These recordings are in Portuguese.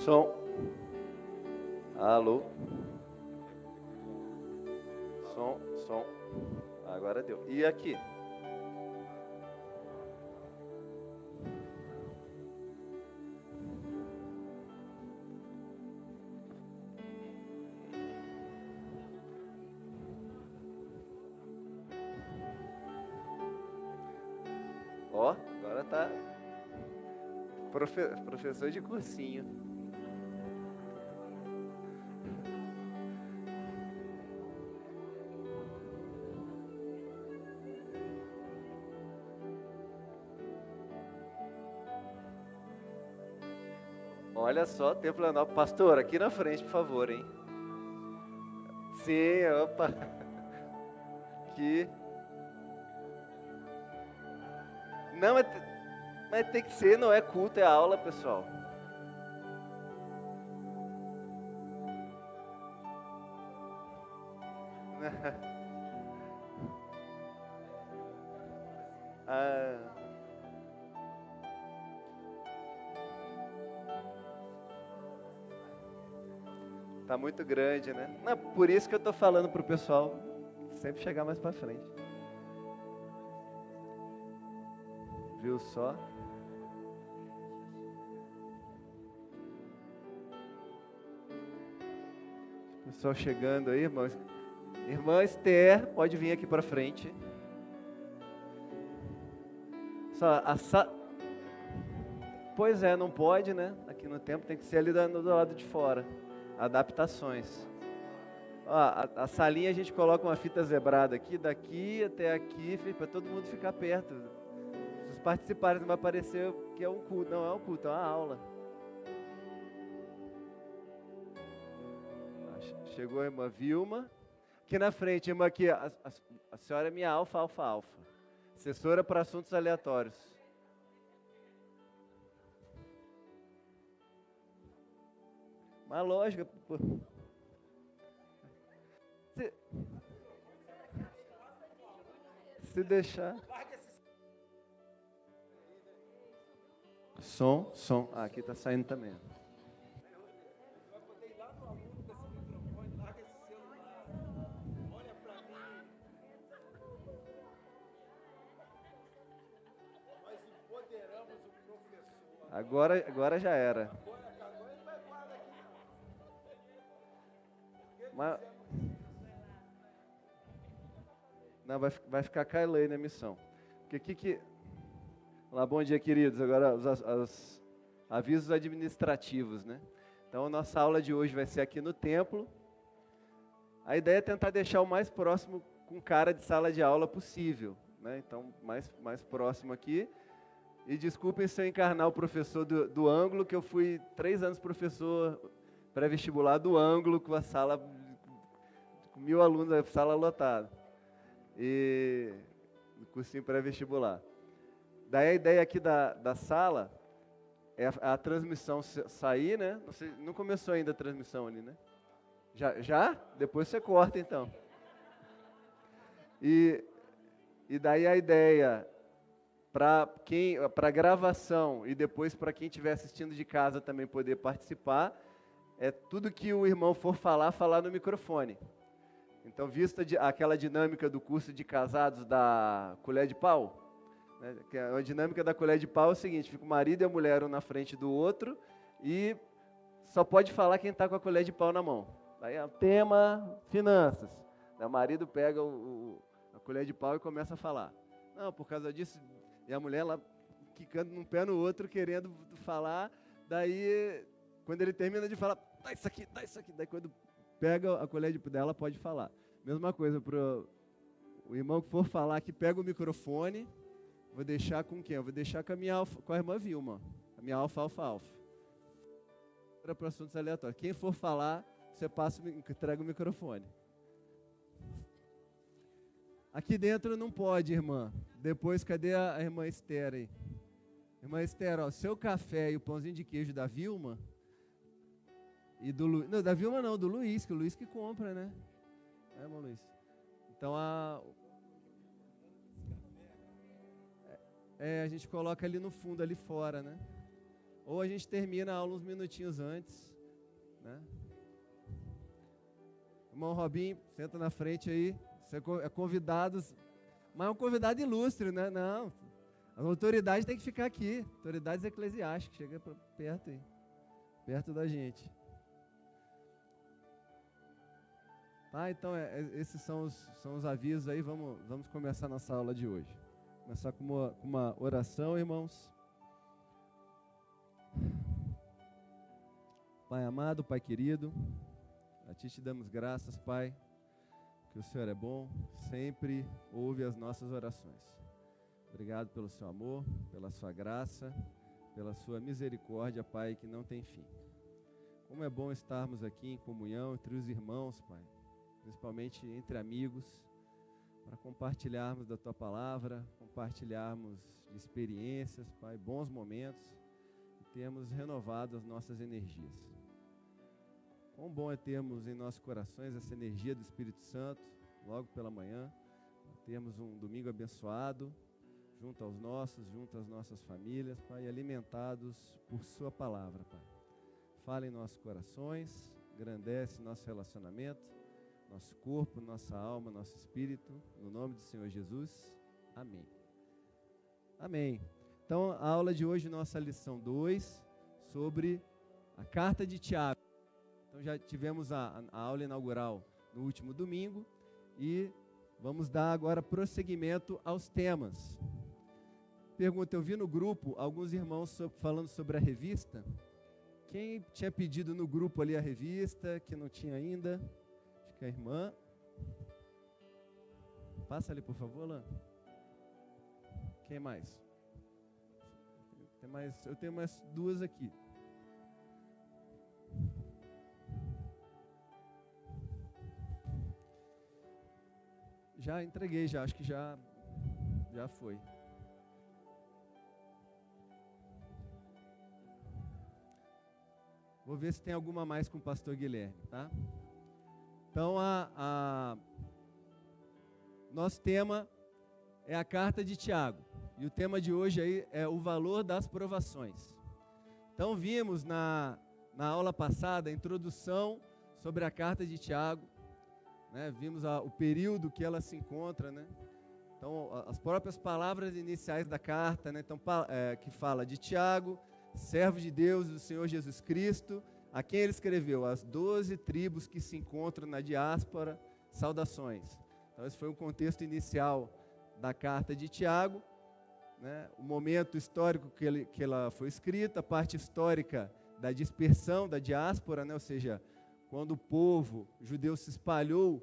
Som. Alô. Som. Agora deu. E aqui? Ó, agora tá professor de cursinho. Olha só, Templo Leonel. Pastor, aqui na frente, por favor, hein? Sim, opa. Aqui. Não, mas tem que ser, não é culto, é aula, pessoal. Tá muito grande, né? Não, por isso que eu tô falando pro pessoal sempre chegar mais pra frente. Viu só? Pessoal chegando aí, irmãos. Irmã Esther, pode vir aqui pra frente. Pois é, não pode, né? Aqui no templo tem que ser ali do lado de fora. Adaptações. Ó, a salinha a gente coloca uma fita zebrada aqui, daqui até aqui, para todo mundo ficar perto. Se os participantes não vai parecer que é um culto, não é um culto, é uma aula. Chegou a irmã Vilma. Aqui na frente, irmã, aqui, a senhora é minha alfa. Assessora para assuntos aleatórios. Uma lógica. Se deixar. Som. Ah, aqui tá saindo também. Agora já era. Mas, não, vai ficar Kailei na missão. Porque Olá, bom dia, queridos. Agora os avisos administrativos, né? Então, a nossa aula de hoje vai ser aqui no templo. A ideia é tentar deixar o mais próximo com cara de sala de aula possível, né? Então, mais próximo aqui. E desculpem se eu encarnar o professor do ângulo, que eu fui 3 anos professor pré-vestibular do ângulo, com a sala, com 1000 alunos, a sala lotada. E no cursinho pré-vestibular. Daí a ideia aqui da sala é a transmissão sair, né? Não começou ainda a transmissão ali, né? Já? Depois você corta, então. E daí a ideia para gravação e depois para quem estiver assistindo de casa também poder participar, é tudo que o irmão for falar no microfone. Então, vista aquela dinâmica do curso de casados da colher de pau, né, que a dinâmica da colher de pau é o seguinte: fica o marido e a mulher um na frente do outro e só pode falar quem está com a colher de pau na mão. Aí é o tema finanças. Aí o marido pega a colher de pau e começa a falar. Não, por causa disso... E a mulher lá, quicando num pé no outro, querendo falar. Daí, quando ele termina de falar, dá isso aqui. Daí, quando pega a colher dela, pode falar. Mesma coisa para o irmão que for falar, que pega o microfone. Vou deixar com quem? Eu vou deixar com a irmã Vilma. A minha alfa. Para assuntos aleatórios. Quem for falar, você entrega o microfone. Aqui dentro não pode, irmã. Depois, cadê a irmã Esther aí? Irmã Esther, ó, seu café e o pãozinho de queijo da Vilma e do Luiz. Não, da Vilma não, do Luiz, que o Luiz que compra, né? É, irmão Luiz. Então, a gente coloca ali no fundo, ali fora, né? ou a gente termina a aula uns minutinhos antes, né? Irmão Robinho, senta na frente aí. Você é convidado, mas é um convidado ilustre, né? Não, a autoridade tem que ficar aqui. Autoridades eclesiásticas, chega perto aí, perto da gente. Tá, então esses são os avisos aí. Vamos começar nossa aula de hoje. Começar com uma oração, irmãos. Pai amado, Pai querido, a Ti te damos graças, Pai, que o Senhor é bom, sempre ouve as nossas orações. Obrigado pelo seu amor, pela sua graça, pela sua misericórdia, Pai, que não tem fim. Como é bom estarmos aqui em comunhão entre os irmãos, Pai, principalmente entre amigos, para compartilharmos da Tua palavra, compartilharmos de experiências, Pai, bons momentos, e termos renovado as nossas energias. Quão bom é termos em nossos corações essa energia do Espírito Santo, logo pela manhã, termos um domingo abençoado, junto às nossas famílias, Pai, alimentados por Sua palavra, Pai. Fala em nossos corações, engrandece nosso relacionamento, nosso corpo, nossa alma, nosso espírito, no nome do Senhor Jesus. Amém. Amém. Então, a aula de hoje, nossa lição 2, sobre a carta de Tiago. Então, já tivemos a aula inaugural no último domingo e vamos dar agora prosseguimento aos temas. Pergunta, eu vi no grupo alguns irmãos falando sobre a revista. Quem tinha pedido no grupo ali a revista, que não tinha ainda? Acho que a irmã. Passa ali, por favor, Lã. Quem mais? Eu tenho mais duas aqui. Já entreguei, acho que já foi. Vou ver se tem alguma mais com o pastor Guilherme, tá? Então, nosso tema é a carta de Tiago. E o tema de hoje aí é o valor das provações. Então, vimos na aula passada a introdução sobre a carta de Tiago. Né, vimos o período que ela se encontra, né? Então, as próprias palavras iniciais da carta, né? Então, que fala de Tiago, servo de Deus e do Senhor Jesus Cristo, a quem ele escreveu, as 12 tribos que se encontram na diáspora, saudações. Então, esse foi o contexto inicial da carta de Tiago, né? O momento histórico que ela foi escrita, a parte histórica da dispersão da diáspora, né? Ou seja, quando o povo judeu se espalhou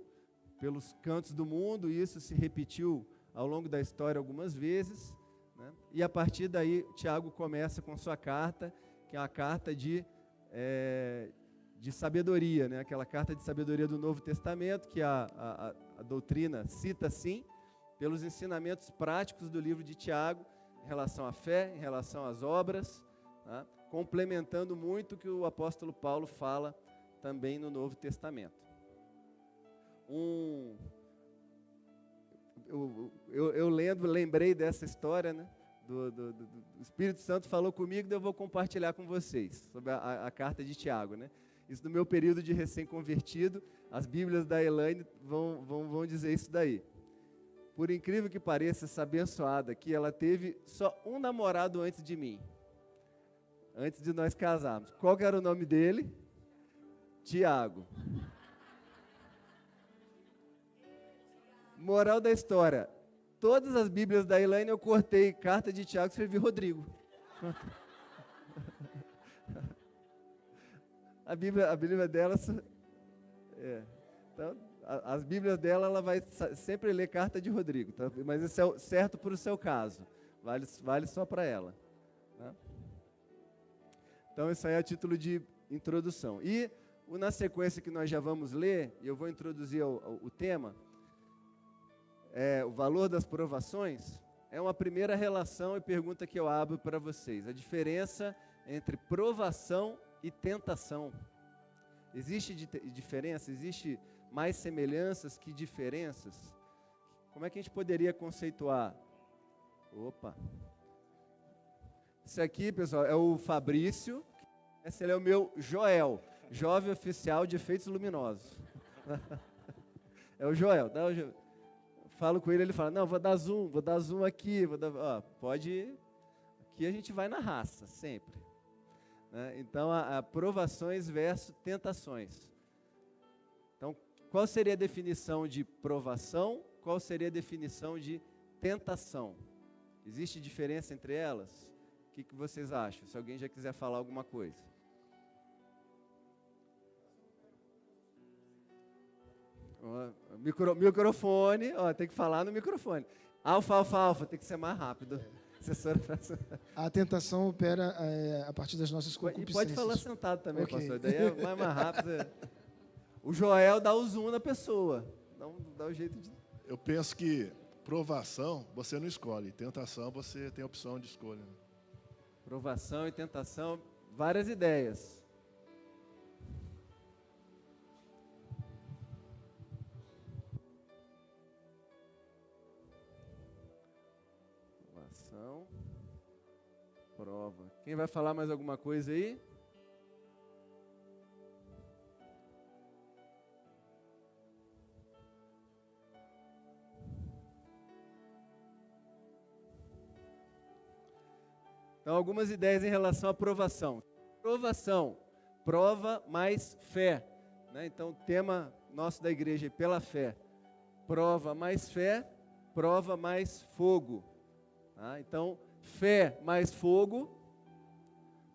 pelos cantos do mundo, e isso se repetiu ao longo da história algumas vezes, né? E a partir daí, Tiago começa com sua carta, que é uma carta de sabedoria, né? Aquela carta de sabedoria do Novo Testamento, que a doutrina cita assim, pelos ensinamentos práticos do livro de Tiago, em relação à fé, em relação às obras, tá? Complementando muito o que o apóstolo Paulo fala também no Novo Testamento. Eu lembrei dessa história, né? Do Espírito Santo falou comigo, e eu vou compartilhar com vocês sobre a carta de Tiago, né? Isso no meu período de recém-convertido, as Bíblias da Elaine vão dizer isso daí. Por incrível que pareça, essa abençoada aqui, ela teve só um namorado antes de mim, antes de nós casarmos. Qual que era o nome dele? Tiago. Moral da história, todas as Bíblias da Elaine eu cortei carta de Tiago e escrevi Rodrigo. A Bíblia dela, então, as Bíblias dela, ela vai sempre ler carta de Rodrigo, tá? Mas isso é certo para o seu caso, vale só para ela, tá? Então, isso aí é a título de introdução. E na sequência que nós já vamos ler, e eu vou introduzir o tema, o valor das provações, é uma primeira relação e pergunta que eu abro para vocês. A diferença entre provação e tentação. Existe diferença? Existe mais semelhanças que diferenças? Como é que a gente poderia conceituar? Esse aqui, pessoal, é o Fabrício. Esse ele é o meu Joel, jovem oficial de efeitos luminosos. É o Joel. Falo com ele, ele fala, não, vou dar zoom aqui. Pode. Aqui a gente vai na raça, sempre. Né? Então, provações versus tentações. Então, qual seria a definição de provação? Qual seria a definição de tentação? Existe diferença entre elas? O que vocês acham? Se alguém já quiser falar alguma coisa. Microfone, tem que falar no microfone. Alfa, tem que ser mais rápido. A tentação opera a partir das nossas concupiscências. E pode falar sentado também, okay. Pastor. Daí é mais rápido. O Joel dá o zoom na pessoa. Dá o jeito de... Eu penso que provação você não escolhe. Tentação você tem a opção de escolha. Provação e tentação, várias ideias. Provação, prova. Quem vai falar mais alguma coisa aí? Então, algumas ideias em relação à provação. Provação, prova mais fé. Né? Então, o tema nosso da igreja é pela fé. Prova mais fé, prova mais fogo. Tá? Então, fé mais fogo.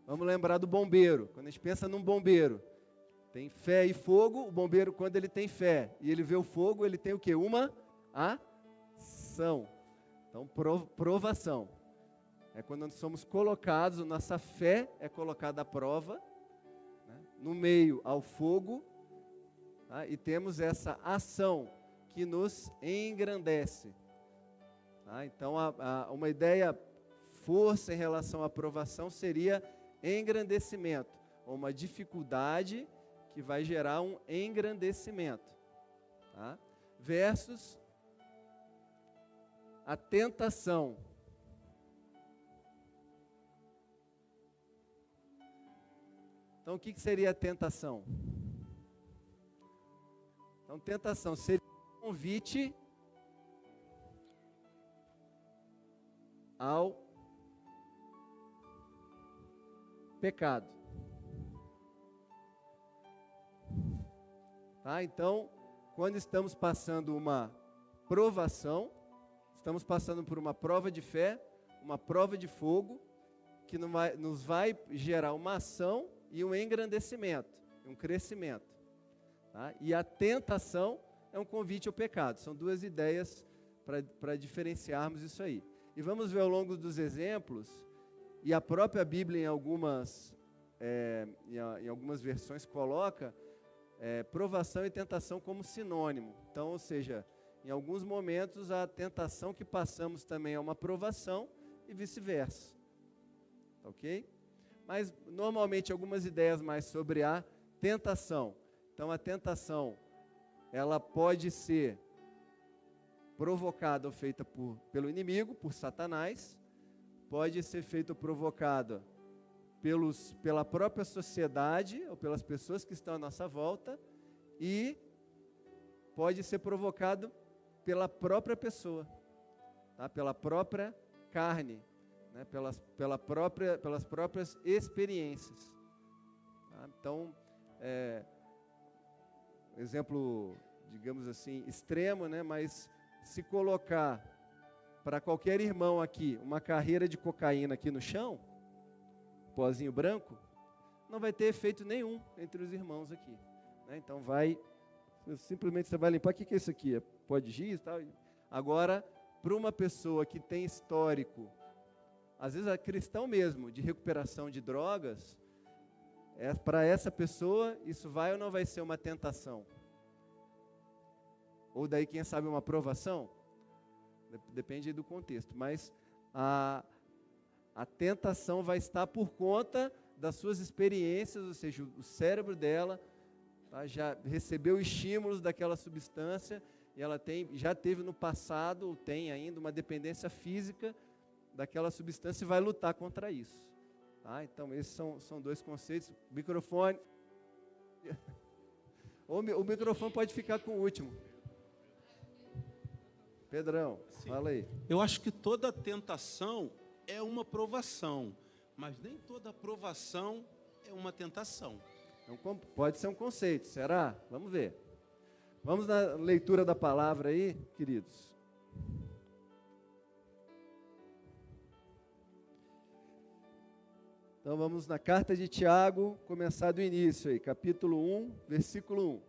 Vamos lembrar do bombeiro. Quando a gente pensa num bombeiro, tem fé e fogo. O bombeiro, quando ele tem fé e ele vê o fogo, ele tem o quê? Uma ação. Então, provação. É quando nós somos colocados, nossa fé é colocada à prova, né, no meio ao fogo, tá, e temos essa ação que nos engrandece. Tá, então, uma ideia força em relação à provação seria engrandecimento, ou uma dificuldade que vai gerar um engrandecimento. Tá, versus a tentação. Então, o que seria a tentação? Então, tentação seria um convite ao pecado. Tá? Então, quando estamos passando uma provação, estamos passando por uma prova de fé, uma prova de fogo, que nos vai gerar uma ação e um engrandecimento, um crescimento. Tá? E a tentação é um convite ao pecado. São duas ideias para diferenciarmos isso aí. E vamos ver ao longo dos exemplos, e a própria Bíblia em algumas versões coloca provação e tentação como sinônimo. Então, ou seja, em alguns momentos a tentação que passamos também é uma provação e vice-versa. Ok? Mas, normalmente, algumas ideias mais sobre a tentação. Então, a tentação, ela pode ser provocada ou feita pelo inimigo, por Satanás, pode ser feita ou provocada pela própria sociedade, ou pelas pessoas que estão à nossa volta, e pode ser provocado pela própria pessoa, tá? Pela própria carne. Né, pelas próprias experiências. Tá? Então, exemplo, digamos assim, extremo, né, mas se colocar para qualquer irmão aqui uma carreira de cocaína aqui no chão, pozinho branco, não vai ter efeito nenhum entre os irmãos aqui. Né? Então, simplesmente você vai limpar, o que é isso aqui? É pó de giz e tal? Agora, para uma pessoa que tem histórico, às vezes é cristão mesmo, de recuperação de drogas, para essa pessoa, isso vai ou não vai ser uma tentação? Ou daí, quem sabe, uma provação? Depende do contexto. Mas a tentação vai estar por conta das suas experiências, ou seja, o cérebro dela já recebeu estímulos daquela substância, e ela já teve no passado, ou tem ainda, uma dependência física daquela substância e vai lutar contra isso. Então esses são dois conceitos. Microfone. O microfone pode ficar com o último. Pedrão, Sim. fala aí. Eu acho que toda tentação é uma provação, mas nem toda provação é uma tentação. Então, pode ser um conceito, será? Vamos ver. Vamos na leitura da palavra aí, queridos. Então vamos na carta de Tiago, começar do início aí, capítulo 1, versículo 1.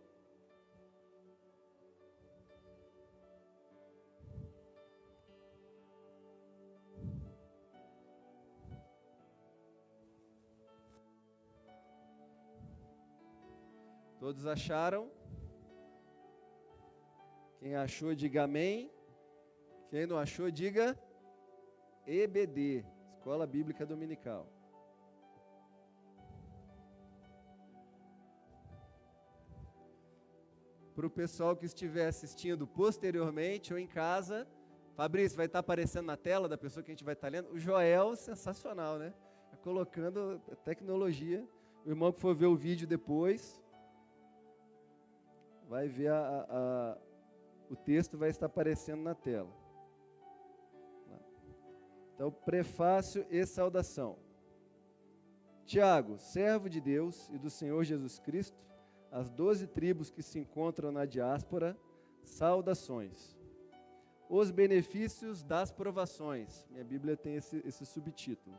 Todos acharam? Quem achou, diga amém. Quem não achou, diga EBD, Escola Bíblica Dominical. Para o pessoal que estiver assistindo posteriormente ou em casa, Fabrício, vai estar aparecendo na tela da pessoa que a gente vai estar lendo. O Joel, sensacional, né? Colocando tecnologia. O irmão que for ver o vídeo depois, vai ver o texto vai estar aparecendo na tela. Então, prefácio e saudação. Tiago, servo de Deus e do Senhor Jesus Cristo, as 12 tribos que se encontram na diáspora, saudações. Os benefícios das provações. Minha Bíblia tem esse subtítulo.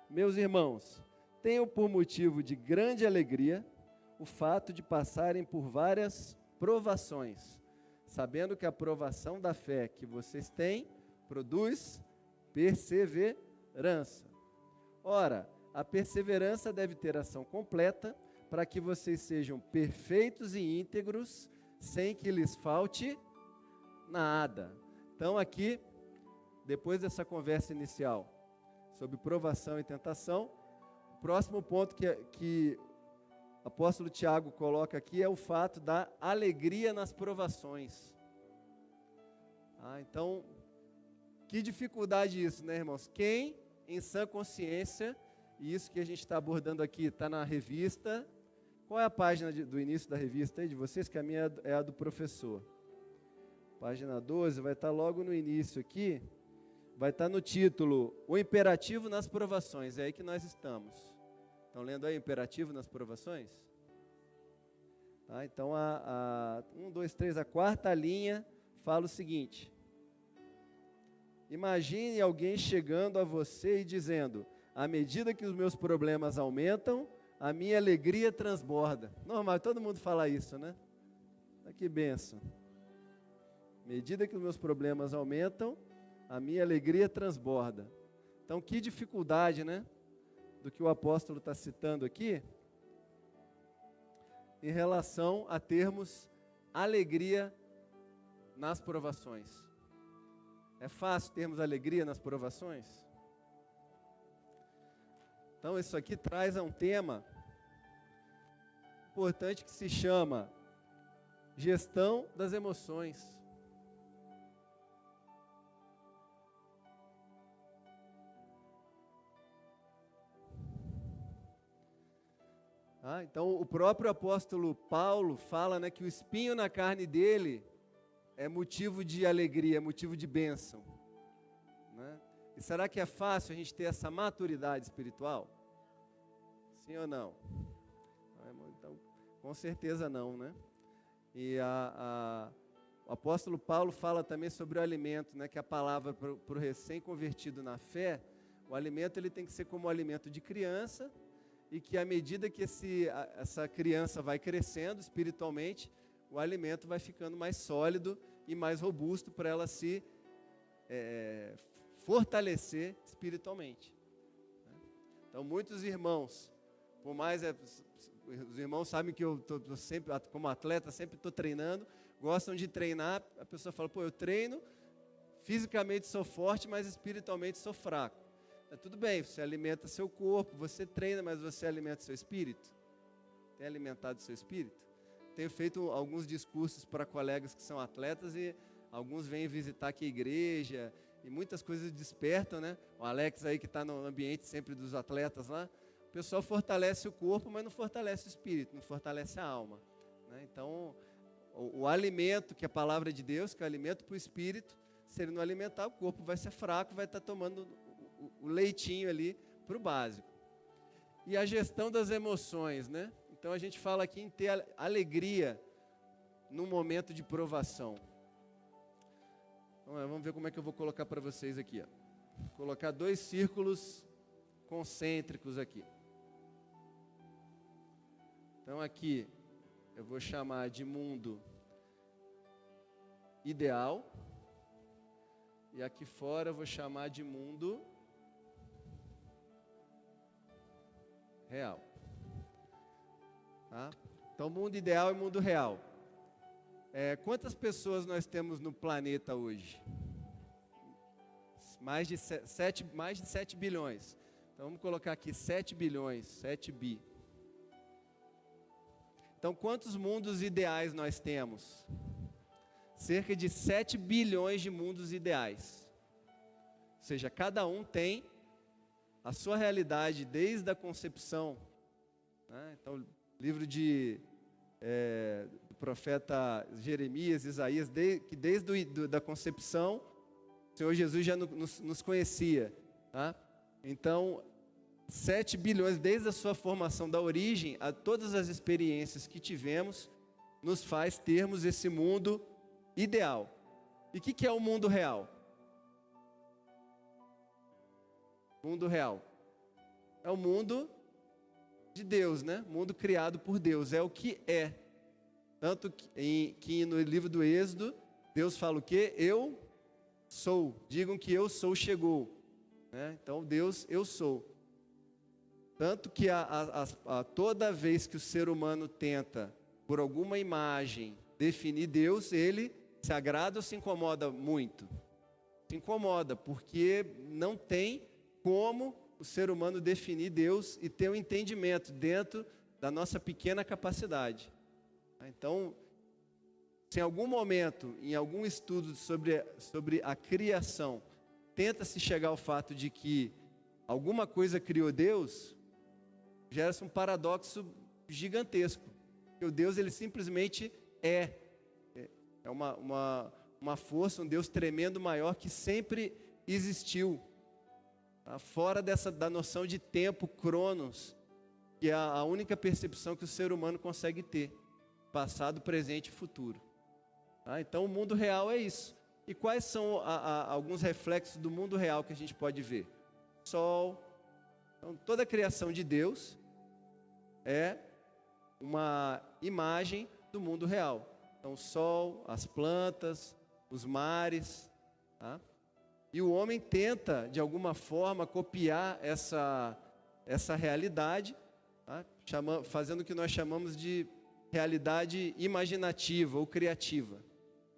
Meus irmãos, tenho por motivo de grande alegria o fato de passarem por várias provações, sabendo que a provação da fé que vocês têm produz perseverança. Ora, a perseverança deve ter ação completa, para que vocês sejam perfeitos e íntegros, sem que lhes falte nada. Então aqui, depois dessa conversa inicial sobre provação e tentação, o próximo ponto que o apóstolo Tiago coloca aqui é o fato da alegria nas provações. Então, que dificuldade isso, né, irmãos? Quem, em sã consciência, e isso que a gente está abordando aqui está na revista. Qual é a página do início da revista aí de vocês? Que a minha é a do professor. Página 12, vai estar logo no início aqui. Vai estar no título, o imperativo nas provações. É aí que nós estamos. Estão lendo aí o imperativo nas provações? Então, a quarta linha fala o seguinte. Imagine alguém chegando a você e dizendo, à medida que os meus problemas aumentam, a minha alegria transborda. Normal, todo mundo fala isso, né? Que bênção. À medida que os meus problemas aumentam, a minha alegria transborda. Então, que dificuldade, né? Do que o apóstolo está citando aqui, em relação a termos alegria nas provações. É fácil termos alegria nas provações? Então, isso aqui traz a um tema importante que se chama gestão das emoções. Então, o próprio apóstolo Paulo fala, né, que o espinho na carne dele é motivo de alegria, é motivo de bênção. Né? E será que é fácil a gente ter essa maturidade espiritual? Sim ou não? Então, com certeza não, né? E o apóstolo Paulo fala também sobre o alimento, né? Que a palavra para o recém-convertido na fé, o alimento ele tem que ser como o alimento de criança, e que à medida que essa criança vai crescendo espiritualmente, o alimento vai ficando mais sólido e mais robusto para ela se fortalecer espiritualmente. Então, muitos irmãos, por mais os irmãos sabem que eu tô sempre, como atleta, sempre estou treinando, gostam de treinar, a pessoa fala, eu treino, fisicamente sou forte, mas espiritualmente sou fraco. Tudo bem, você alimenta seu corpo, você treina, mas você alimenta seu espírito? Tem alimentado seu espírito? Tenho feito alguns discursos para colegas que são atletas e alguns vêm visitar aqui a igreja e muitas coisas despertam, né? O Alex aí que está no ambiente sempre dos atletas lá, o pessoal fortalece o corpo, mas não fortalece o espírito, não fortalece a alma, né? Então, o alimento, que é a palavra de Deus, que é o alimento para o espírito, se ele não alimentar, o corpo vai ser fraco, vai estar tomando o leitinho ali para o básico. E a gestão das emoções, né? Então a gente fala aqui em ter alegria num momento de provação. Então, vamos ver como é que eu vou colocar para vocês aqui. Ó. Vou colocar 2 círculos concêntricos aqui. Então aqui eu vou chamar de mundo ideal. E aqui fora eu vou chamar de mundo real. Tá? Então, mundo ideal e mundo real. Quantas pessoas nós temos no planeta hoje? Mais de 7 bilhões. Então, vamos colocar aqui 7 bilhões, 7 bi. Então, quantos mundos ideais nós temos? Cerca de 7 bilhões de mundos ideais. Ou seja, cada um tem a sua realidade desde a concepção. Né? Então, livro do profeta Jeremias, Isaías, que desde da concepção, o Senhor Jesus já nos conhecia. Tá? Então, 7 bilhões, desde a sua formação da origem, a todas as experiências que tivemos, nos faz termos esse mundo ideal. E o que é o mundo real? Mundo real é o mundo de Deus, né? Mundo criado por Deus, é o que é. Tanto que no livro do Êxodo, Deus fala o quê? Eu sou. Digam que eu sou chegou. Né? Então, Deus, eu sou. Tanto que toda vez que o ser humano tenta, por alguma imagem, definir Deus, ele se agrada ou se incomoda muito? Se incomoda, porque não tem como o ser humano definir Deus e ter um entendimento dentro da nossa pequena capacidade. Então, se em algum momento, em algum estudo sobre a criação, tenta-se chegar ao fato de que alguma coisa criou Deus, gera-se um paradoxo gigantesco. Porque o Deus, ele simplesmente é uma força, um Deus tremendo maior que sempre existiu. Fora da noção de tempo, cronos, que é a única percepção que o ser humano consegue ter. Passado, presente e futuro. Então o mundo real é isso. E quais são alguns reflexos do mundo real que a gente pode ver? Sol. Então, toda a criação de Deus é uma imagem do mundo real. Então o sol, as plantas, os mares. Tá? E o homem tenta, de alguma forma, copiar essa realidade, tá? Fazendo o que nós chamamos de realidade imaginativa ou criativa.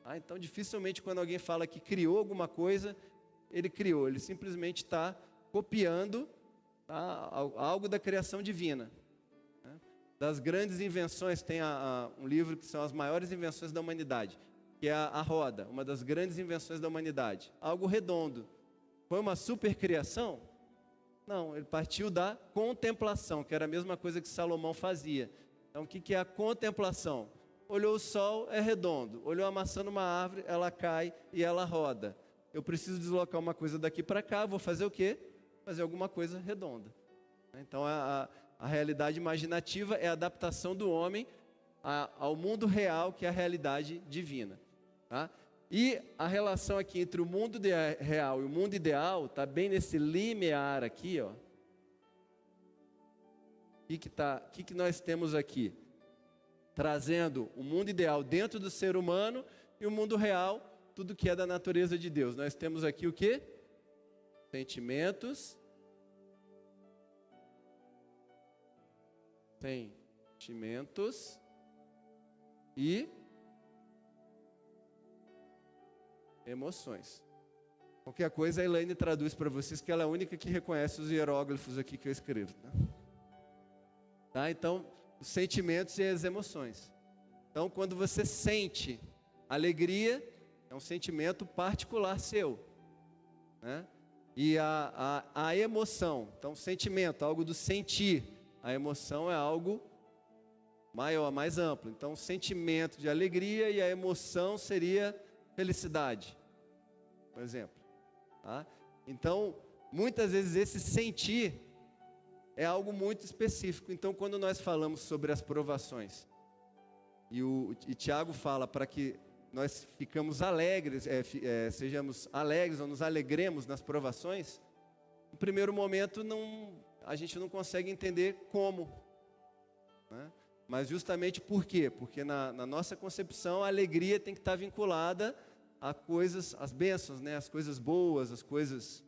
Tá? Então, dificilmente, quando alguém fala que criou alguma coisa, ele criou. Ele simplesmente está copiando, tá, algo da criação divina. Né? Das grandes invenções, tem um livro que são as maiores invenções da humanidade, que é a roda, uma das grandes invenções da humanidade. Algo redondo. Foi uma supercriação? Não, ele partiu da contemplação, que era a mesma coisa que Salomão fazia. Então, o que é a contemplação? Olhou o sol, é redondo. Olhou a maçã numa árvore, ela cai e ela roda. Eu preciso deslocar uma coisa daqui para cá, vou fazer o quê? Fazer alguma coisa redonda. Então, a realidade imaginativa é a adaptação do homem ao mundo real, que é a realidade divina. Tá? E a relação aqui entre o mundo real e o mundo ideal está bem nesse limiar aqui, ó. O que nós temos aqui? Trazendo o mundo ideal dentro do ser humano e o mundo real, tudo que é da natureza de Deus. Nós temos aqui o quê? Sentimentos. E emoções. Qualquer coisa a Elaine traduz para vocês, que ela é a única que reconhece os hieróglifos aqui que eu escrevo. Tá? Então, os sentimentos e as emoções. Então, quando você sente alegria, é um sentimento particular seu. né? E a emoção, então sentimento, algo do sentir. A emoção é algo maior, mais amplo. Então, o sentimento de alegria e a emoção seria felicidade, por exemplo. Tá? Então, muitas vezes esse sentir é algo muito específico. Então, quando nós falamos sobre as provações, e Tiago fala para que nós ficamos alegres, sejamos alegres ou nos alegremos nas provações, no primeiro momento a gente não consegue entender como, né? Mas justamente por quê? Porque na nossa concepção a alegria tem que estar vinculada a coisas, as bênçãos, né? As coisas boas, as coisas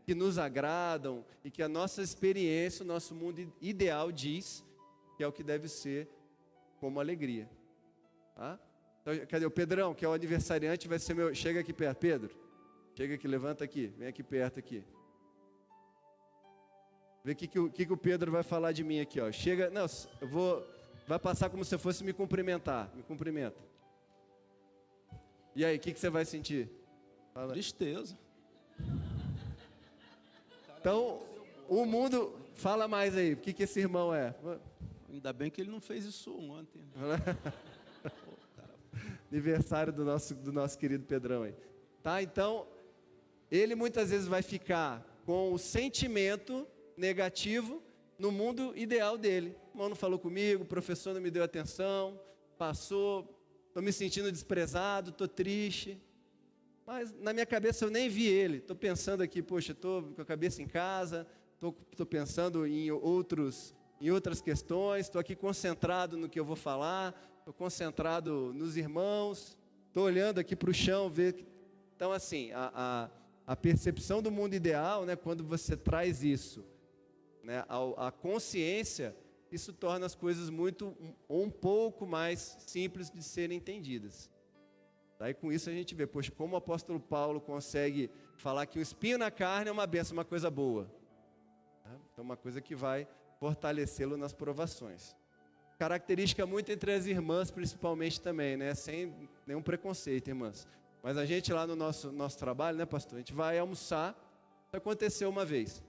que nos agradam e que a nossa experiência, o nosso mundo ideal diz que é o que deve ser como alegria. Tá? Então, cadê o Pedrão, que é o aniversariante, vai ser meu... Chega aqui perto, Pedro. Chega aqui, levanta aqui, vem aqui perto aqui. Vê o que o Pedro vai falar de mim aqui, ó. Chega, não, vai passar como se fosse me cumprimentar. Me cumprimenta. E aí, o que você vai sentir? Fala. Tristeza. Então, o mundo... Fala mais aí, o que esse irmão é? Ainda bem que ele não fez isso ontem. Aniversário do nosso querido Pedrão aí. Tá, então, ele muitas vezes vai ficar com o sentimento negativo no mundo ideal dele. O irmão não falou comigo, o professor não me deu atenção, passou, estou me sentindo desprezado, estou triste. Mas na minha cabeça eu nem vi ele. Estou pensando aqui, poxa, estou com a cabeça em casa, estou pensando em outras questões, estou aqui concentrado no que eu vou falar, estou concentrado nos irmãos, estou olhando aqui para o chão, ver. Então, assim, a percepção do mundo ideal, né, quando você traz isso, né, a consciência, isso torna as coisas um pouco mais simples de serem entendidas. Daí com isso a gente vê, poxa, como o apóstolo Paulo consegue falar que o espinho na carne é uma bênção, uma coisa boa. Então uma coisa que vai fortalecê-lo nas provações. Característica muito entre as irmãs, principalmente também, né, sem nenhum preconceito, irmãs. Mas a gente lá no nosso trabalho, né, pastor, a gente vai almoçar. Isso aconteceu uma vez.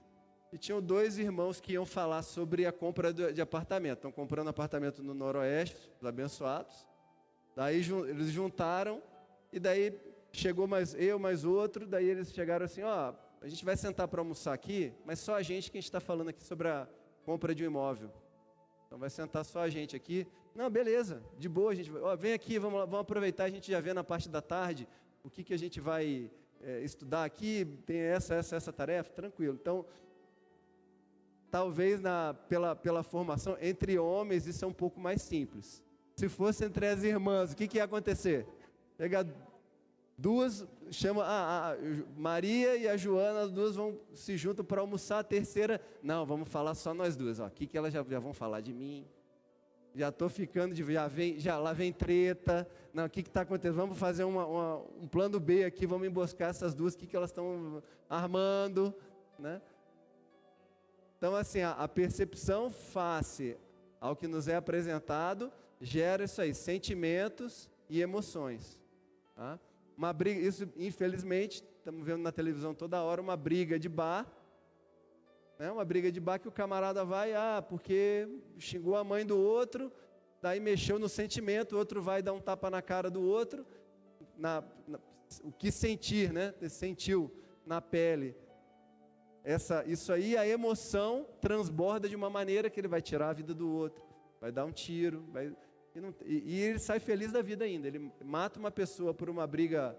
E tinham 2 irmãos que iam falar sobre a compra de apartamento. Estão comprando apartamento no Noroeste, os abençoados. Daí eles juntaram, e daí chegou mais outro, daí eles chegaram assim, ó, a gente vai sentar para almoçar aqui, mas só a gente que a gente está falando aqui sobre a compra de um imóvel. Então vai sentar só a gente aqui. Não, beleza, de boa, a gente vem aqui, vamos aproveitar, a gente já vê na parte da tarde o que a gente vai estudar aqui, tem essa tarefa, tranquilo. Então, talvez pela formação entre homens isso é um pouco mais simples. Se fosse entre as irmãs, o que ia acontecer? Pegar 2, chama Maria e a Joana, as 2 se juntam para almoçar, a terceira, não, vamos falar só nós 2, ó. O que elas já vão falar de mim? Já estou ficando, lá vem treta, não, o que está acontecendo? Vamos fazer um plano B aqui, vamos emboscar essas 2, o que elas estão armando, né? Então, assim, a percepção face ao que nos é apresentado gera isso aí, sentimentos e emoções. Tá? Uma briga, isso infelizmente, estamos vendo na televisão toda hora, uma briga de bar, né? Uma briga de bar que o camarada vai, porque xingou a mãe do outro, daí mexeu no sentimento, o outro vai dar um tapa na cara do outro, o que sentir, né? Sentiu na pele. Isso aí, a emoção transborda de uma maneira que ele vai tirar a vida do outro, vai dar um tiro, e ele sai feliz da vida ainda. Ele mata uma pessoa por uma briga,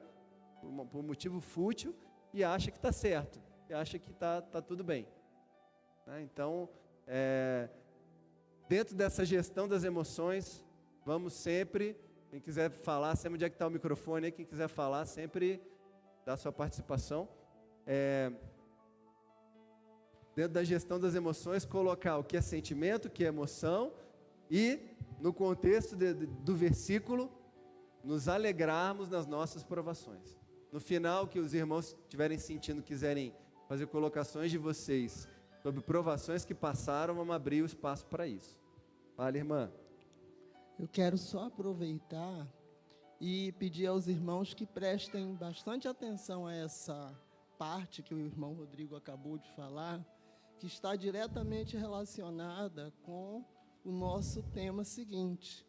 por um motivo fútil, e acha que está certo, e acha que está tudo bem. Então, dentro dessa gestão das emoções, vamos sempre, quem quiser falar, sempre onde é que está o microfone, aí, quem quiser falar, sempre dá sua participação. Dentro da gestão das emoções, colocar o que é sentimento, o que é emoção, e no contexto do versículo, nos alegrarmos nas nossas provações. No final, que os irmãos estiverem sentindo, quiserem fazer colocações de vocês sobre provações que passaram, vamos abrir o espaço para isso. Fala, irmã. Eu quero só aproveitar e pedir aos irmãos que prestem bastante atenção a essa parte que o irmão Rodrigo acabou de falar, que está diretamente relacionada com o nosso tema seguinte.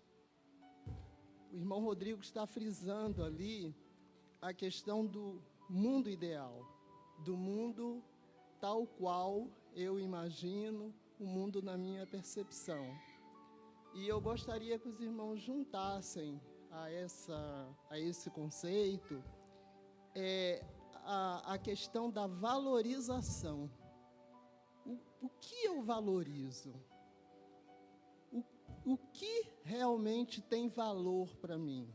O irmão Rodrigo está frisando ali a questão do mundo ideal, do mundo tal qual eu imagino, o mundo na minha percepção. E eu gostaria que os irmãos juntassem a esse conceito a questão da valorização. O que eu valorizo? O que realmente tem valor para mim?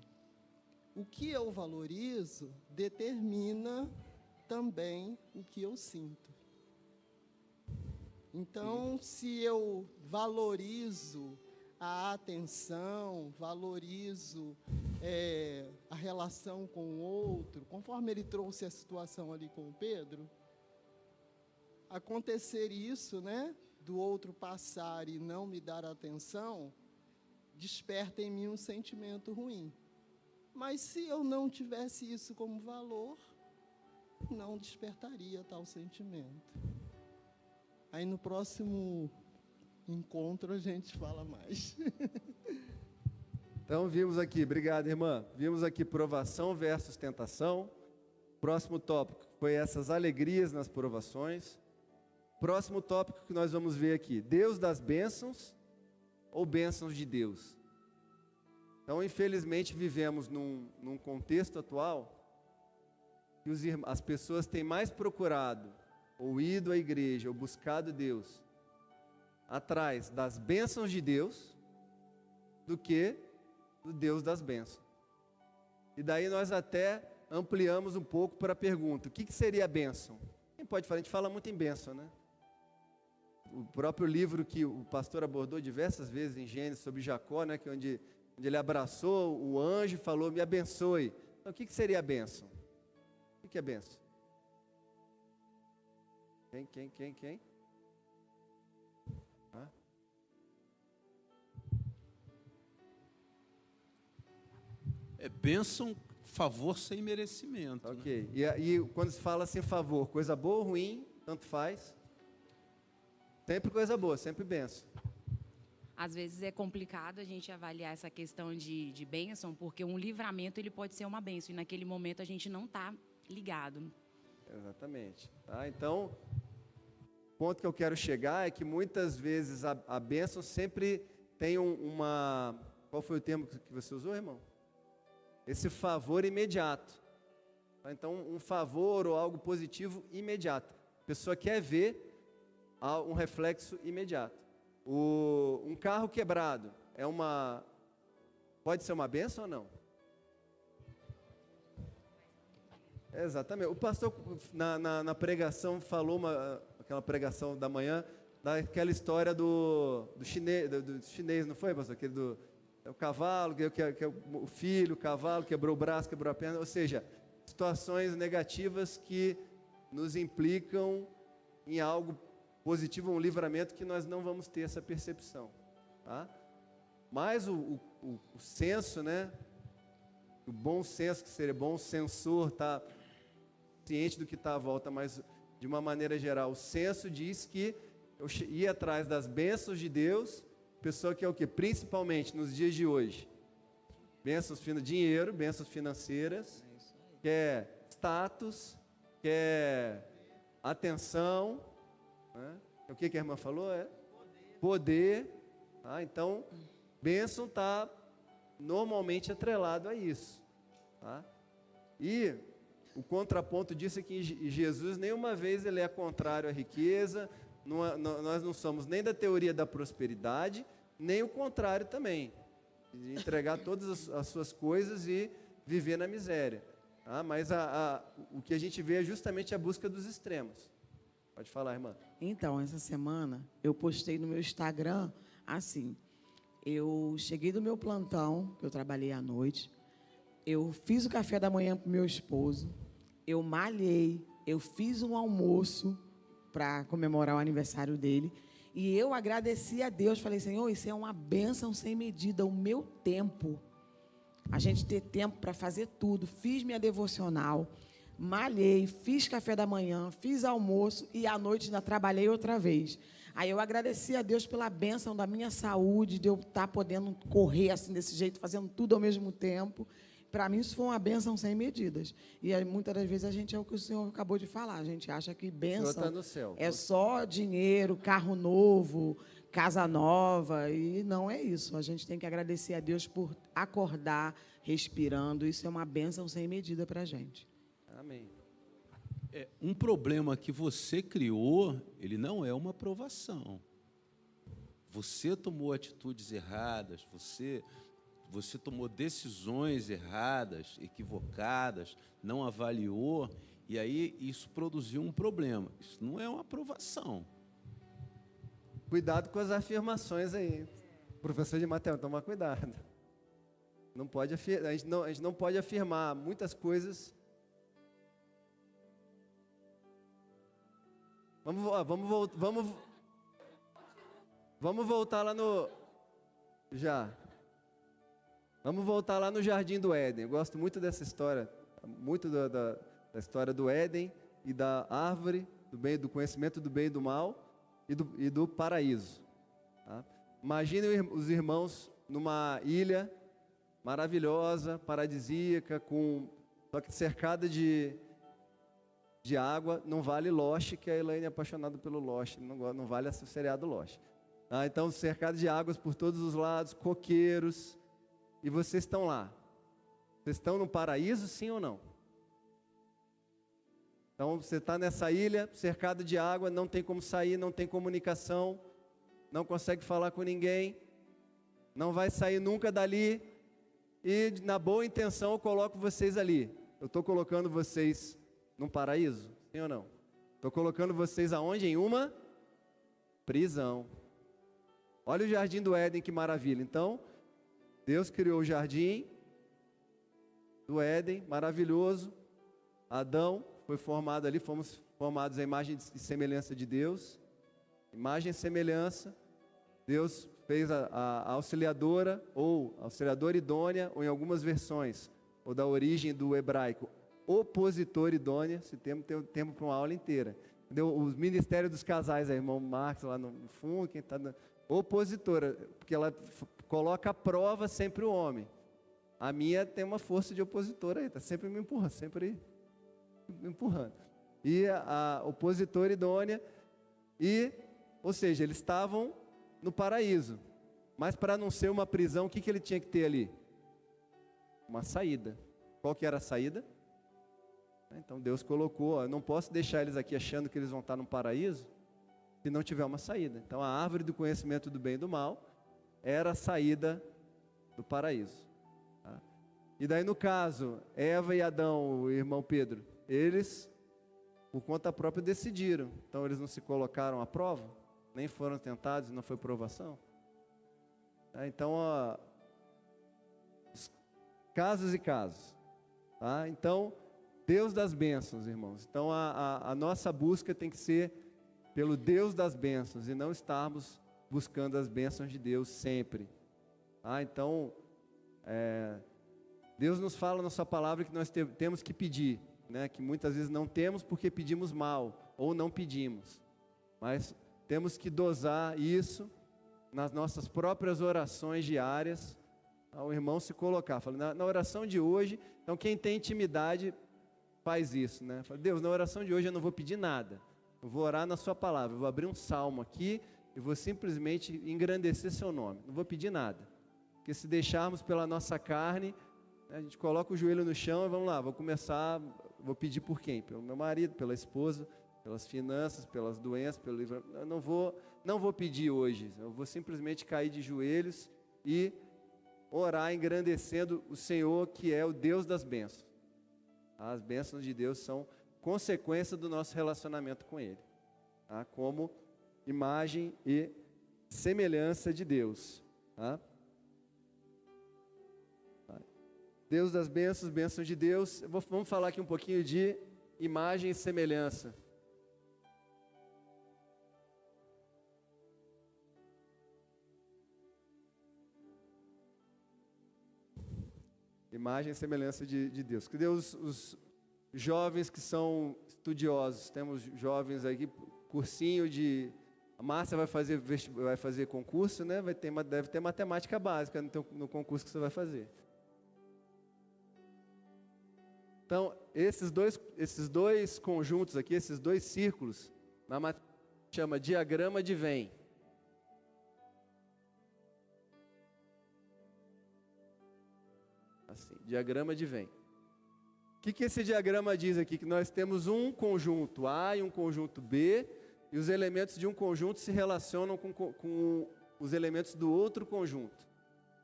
O que eu valorizo determina também o que eu sinto. Então, se eu valorizo a atenção, valorizo a relação com o outro, conforme ele trouxe a situação ali com o Pedro, acontecer isso, né, do outro passar e não me dar atenção, desperta em mim um sentimento ruim. Mas se eu não tivesse isso como valor, não despertaria tal sentimento. Aí no próximo encontro a gente fala mais. Então vimos aqui, obrigado irmã, vimos aqui provação versus tentação. Próximo tópico foi essas alegrias nas provações. Próximo tópico que nós vamos ver aqui, Deus das bênçãos ou bênçãos de Deus. Então, infelizmente, vivemos num contexto atual que as pessoas têm mais procurado, ou ido à igreja, ou buscado Deus, atrás das bênçãos de Deus, do que do Deus das bênçãos. E daí nós até ampliamos um pouco para a pergunta, o que seria a bênção? Quem pode falar? A gente fala muito em bênção, né? O próprio livro que o pastor abordou diversas vezes em Gênesis sobre Jacó, né, que onde ele abraçou o anjo e falou, me abençoe. Então, o que seria a bênção? O que é bênção? Quem? Ah? É bênção, favor sem merecimento. Ok. Né? E quando se fala assim, favor, coisa boa ou ruim, tanto faz. Sempre coisa boa, sempre bênção. Às vezes é complicado a gente avaliar essa questão de bênção, porque um livramento ele pode ser uma bênção, e naquele momento a gente não está ligado. Exatamente. Tá? Então, o ponto que eu quero chegar é que muitas vezes a bênção sempre tem uma... Qual foi o termo que você usou, irmão? Esse favor imediato. Tá? Então, um favor ou algo positivo imediato. A pessoa quer ver um reflexo imediato. Um carro quebrado pode ser uma bênção ou não? Exatamente. O pastor na pregação falou aquela pregação da manhã daquela história do chinês, não foi, pastor? Aquele o cavalo, que o filho, o cavalo quebrou o braço, quebrou a perna, ou seja, situações negativas que nos implicam em algo positivo, um livramento que nós não vamos ter essa percepção, tá? Mas o senso, né? O bom senso, que seria bom sensor, tá ciente do que está à volta, mas de uma maneira geral, o senso diz que eu ir atrás das bênçãos de Deus, pessoa que é o quê? Principalmente nos dias de hoje, bênçãos dinheiro, bênçãos financeiras, quer status, quer atenção, né? O que a irmã falou? Poder. Tá? Então, bênção está normalmente atrelado a isso. Tá? E o contraponto disso é que Jesus nenhuma vez ele é contrário à riqueza, nós não somos nem da teoria da prosperidade, nem o contrário também, de entregar todas as suas coisas e viver na miséria. Tá? Mas o que a gente vê é justamente a busca dos extremos. Pode falar, irmã. Então, essa semana, eu postei no meu Instagram, assim, eu cheguei do meu plantão, que eu trabalhei à noite, eu fiz o café da manhã para o meu esposo, eu malhei, eu fiz um almoço para comemorar o aniversário dele, e eu agradeci a Deus, falei, Senhor, isso é uma bênção sem medida, o meu tempo, a gente ter tempo para fazer tudo, fiz minha devocional, malhei, fiz café da manhã, fiz almoço e à noite ainda trabalhei outra vez. Aí eu agradeci a Deus pela bênção da minha saúde, de eu estar podendo correr assim desse jeito, fazendo tudo ao mesmo tempo. Para mim, isso foi uma bênção sem medidas. E aí, muitas das vezes a gente é o que o senhor acabou de falar. A gente acha que O senhor bênção está no céu. é só dinheiro, carro novo, casa nova. E não é isso. A gente tem que agradecer a Deus por acordar, respirando. Isso é uma bênção sem medida para a gente. Amém. Um problema que você criou, ele não é uma provação. Você tomou atitudes erradas, você tomou decisões erradas, equivocadas, não avaliou, e aí isso produziu um problema. Isso não é uma provação. Cuidado com as afirmações aí. Professor de matemática, toma cuidado. Não pode a gente não pode afirmar muitas coisas. Vamos voltar lá no... Vamos voltar lá no Jardim do Éden. Eu gosto muito dessa história, muito da história do Éden e da árvore, do conhecimento do bem e do mal e do paraíso. Tá? Imaginem os irmãos numa ilha maravilhosa, paradisíaca, só que cercada de água. Não vale Lost, que a Elaine é apaixonada pelo Lost, não vale o seriado Lost. Tá? Então, cercado de águas por todos os lados, coqueiros, e vocês estão lá. Vocês estão no paraíso, sim ou não? Então, você está nessa ilha, cercado de água, não tem como sair, não tem comunicação, não consegue falar com ninguém, não vai sair nunca dali, e na boa intenção eu coloco vocês ali. Eu estou colocando vocês num paraíso, sim ou não? Estou colocando vocês aonde? Em uma prisão. Olha o Jardim do Éden, que maravilha. Então, Deus criou o Jardim do Éden, maravilhoso. Adão foi formado ali, fomos formados à imagem e semelhança de Deus. Imagem e semelhança. Deus fez a auxiliadora, ou auxiliadora idônea, ou em algumas versões, ou da origem do hebraico, opositor idônea. Esse termo tem tempo para uma aula inteira. Entendeu? Os ministérios dos casais, aí, irmão Marcos lá no fundo, quem está opositora, porque ela coloca à prova sempre o homem. A minha tem uma força de opositora aí, está sempre me empurrando, sempre me empurrando. E a opositora idônea, ou seja, eles estavam no paraíso, mas para não ser uma prisão, o que ele tinha que ter ali? Uma saída. Qual que era a saída? Então Deus colocou, eu não posso deixar eles aqui achando que eles vão estar no paraíso, se não tiver uma saída. Então a árvore do conhecimento do bem e do mal era a saída do paraíso. Tá? E daí no caso, Eva e Adão, o irmão Pedro, eles, por conta própria, decidiram. Então eles não se colocaram à prova, nem foram tentados, não foi provação. Tá? Então, casos e casos. Tá? Então, Deus das bênçãos, irmãos. Então a nossa busca tem que ser pelo Deus das bênçãos e não estarmos buscando as bênçãos de Deus sempre. Então, Deus nos fala na sua palavra que nós temos que pedir, né? Que muitas vezes não temos porque pedimos mal ou não pedimos, mas temos que dosar isso nas nossas próprias orações diárias. O irmão se colocar, fala, na oração de hoje, então quem tem intimidade faz isso, né? Fala, Deus, na oração de hoje eu não vou pedir nada, eu vou orar na sua palavra, eu vou abrir um salmo aqui e vou simplesmente engrandecer seu nome, não vou pedir nada, porque se deixarmos pela nossa carne, a gente coloca o joelho no chão e vamos lá, vou pedir por quem? Pelo meu marido, pela esposa, pelas finanças, pelas doenças, eu não vou pedir hoje, eu vou simplesmente cair de joelhos e orar engrandecendo o Senhor, que é o Deus das bênçãos. As bênçãos de Deus são consequência do nosso relacionamento com Ele, tá? Como imagem e semelhança de Deus. Tá? Deus das bênçãos, bênçãos de Deus. Vamos falar aqui um pouquinho de imagem e semelhança. Imagem e semelhança de Deus. Que Deus, jovens que são estudiosos. Temos jovens aqui, cursinho de... A Márcia vai fazer concurso, né? Deve ter matemática básica no concurso que você vai fazer. Então, esses dois conjuntos aqui, esses dois círculos, na matemática chama diagrama de Venn. Assim, diagrama de Venn. O que esse diagrama diz aqui? Que nós temos um conjunto A e um conjunto B, e os elementos de um conjunto se relacionam com os elementos do outro conjunto.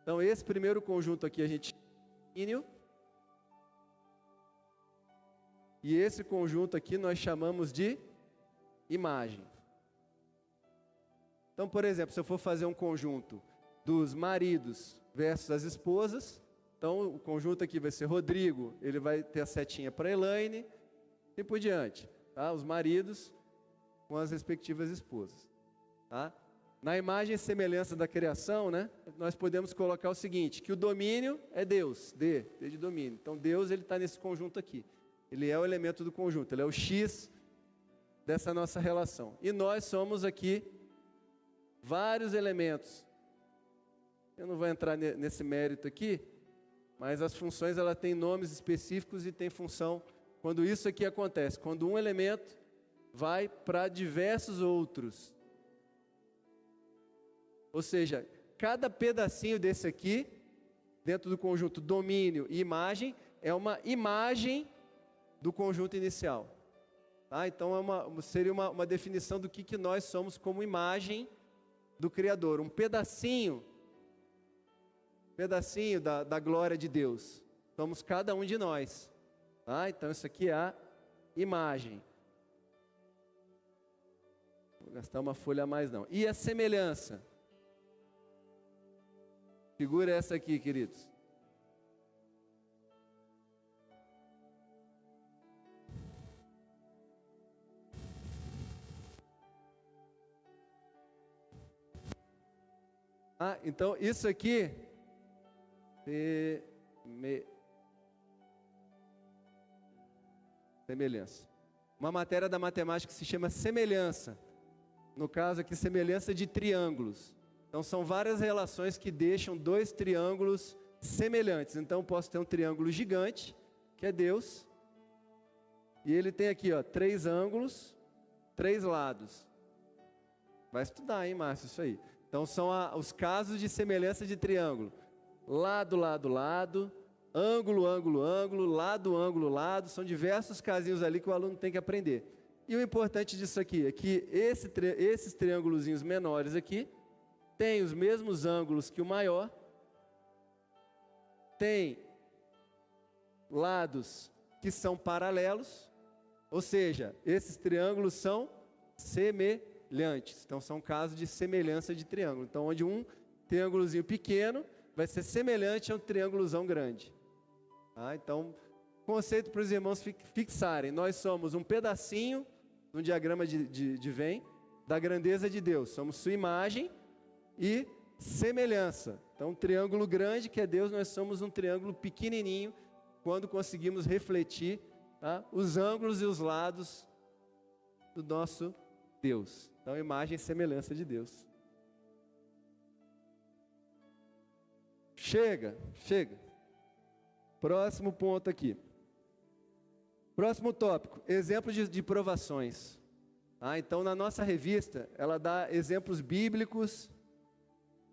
Então, esse primeiro conjunto aqui a gente chama de domínio, e esse conjunto aqui nós chamamos de imagem. Então, por exemplo, se eu for fazer um conjunto dos maridos versus as esposas, então o conjunto aqui vai ser Rodrigo, ele vai ter a setinha para Elaine, e por diante. Tá? Os maridos com as respectivas esposas. Tá? Na imagem e semelhança da criação, né, nós podemos colocar o seguinte, que o domínio é Deus, D de domínio. Então Deus está nesse conjunto aqui. Ele é o elemento do conjunto, ele é o X dessa nossa relação. E nós somos aqui vários elementos. Eu não vou entrar nesse mérito aqui, mas as funções ela tem nomes específicos e tem função quando isso aqui acontece, quando um elemento vai para diversos outros. Ou seja, cada pedacinho desse aqui, dentro do conjunto domínio e imagem, é uma imagem do conjunto inicial. Tá? Então seria uma definição do que nós somos como imagem do Criador. Um pedacinho da glória de Deus. Somos cada um de nós. Tá? Então isso aqui é a imagem. Não vou gastar uma folha a mais não. E a semelhança? Figura essa aqui, queridos. Então isso aqui semelhança. Uma matéria da matemática que se chama semelhança. No caso aqui, semelhança de triângulos. Então são várias relações que deixam dois triângulos semelhantes. Então eu posso ter um triângulo gigante, que é Deus, e ele tem aqui, ó, 3 ângulos, 3 lados. Vai estudar, hein, Márcio, isso aí. Então são os casos de semelhança de triângulo. Lado, lado, lado, ângulo, ângulo, ângulo, lado, ângulo, lado. São diversos casinhos ali que o aluno tem que aprender. E o importante disso aqui é que esses triângulozinhos menores aqui têm os mesmos ângulos que o maior, tem lados que são paralelos, ou seja, esses triângulos são semelhantes. Então são casos de semelhança de triângulo. Então onde um triângulozinho pequeno vai ser semelhante a um triângulozão grande. Tá? Então, conceito para os irmãos fixarem. Nós somos um pedacinho, no diagrama de Venn, da grandeza de Deus. Somos sua imagem e semelhança. Então, um triângulo grande que é Deus, nós somos um triângulo pequenininho, quando conseguimos refletir, tá, os ângulos e os lados do nosso Deus. Então, imagem e semelhança de Deus. Chega. Próximo ponto aqui. Próximo tópico, exemplo de provações. Então, na nossa revista, ela dá exemplos bíblicos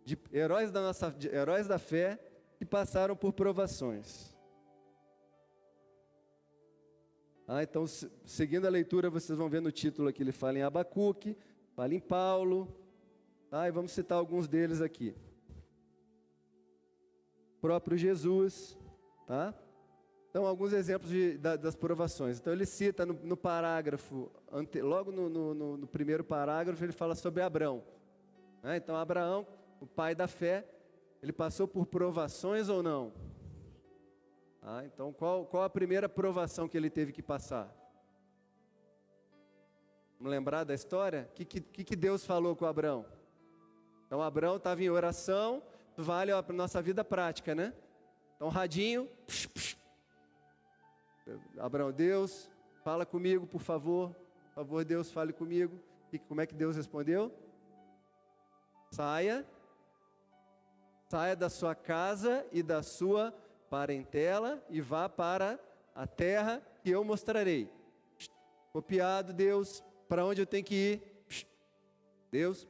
de heróis da fé que passaram por provações. Então, seguindo a leitura, vocês vão ver no título aqui, ele fala em Abacuque, fala em Paulo, e vamos citar alguns deles aqui. Próprio Jesus, tá? Então, alguns exemplos das provações. Então, ele cita no parágrafo, logo no primeiro parágrafo, ele fala sobre Abraão. Então, Abraão, o pai da fé, ele passou por provações ou não? Então, qual a primeira provação que ele teve que passar? Vamos lembrar da história? O que Deus falou com Abraão? Então, Abraão estava em oração, vale para a nossa vida prática, né? Então, radinho, Abraão, Deus, fala comigo, por favor. Por favor, Deus, fale comigo. E como é que Deus respondeu? Saia da sua casa e da sua parentela e vá para a terra que eu mostrarei. Copiado, Deus, para onde eu tenho que ir? Deus,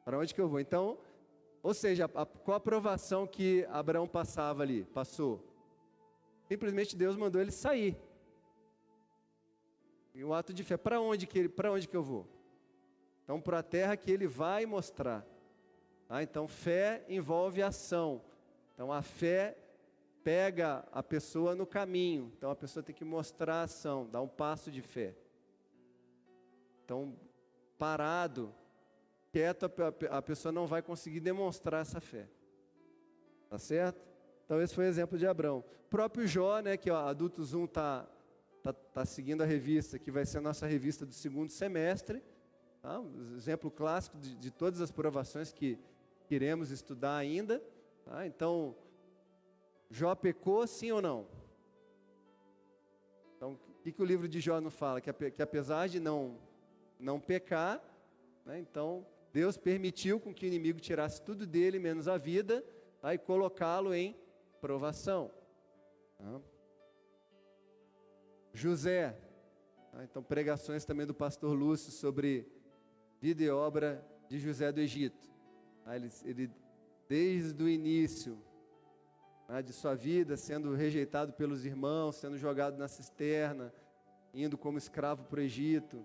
para onde que eu vou? Então, ou seja, qual a aprovação que Abraão passou? Simplesmente Deus mandou ele sair. E um ato de fé, para onde que eu vou? Então, para a terra que ele vai mostrar. Então, fé envolve ação. Então, a fé pega a pessoa no caminho. Então, a pessoa tem que mostrar a ação, dar um passo de fé. Então, parado, quieto, a pessoa não vai conseguir demonstrar essa fé. Tá certo? Então, esse foi o exemplo de Abraão. O próprio Jó, né, que Adultos 1 tá seguindo a revista, que vai ser a nossa revista do segundo semestre. Tá? Um exemplo clássico de todas as provações que iremos estudar ainda. Tá? Então, Jó pecou, sim ou não? Então, o que o livro de Jó nos fala? Que apesar de não pecar, né, então Deus permitiu com que o inimigo tirasse tudo dele, menos a vida, tá, e colocá-lo em provação. Tá? José, tá, então pregações também do pastor Lúcio sobre vida e obra de José do Egito. Tá, ele desde o início, né, de sua vida, sendo rejeitado pelos irmãos, sendo jogado na cisterna, indo como escravo para o Egito,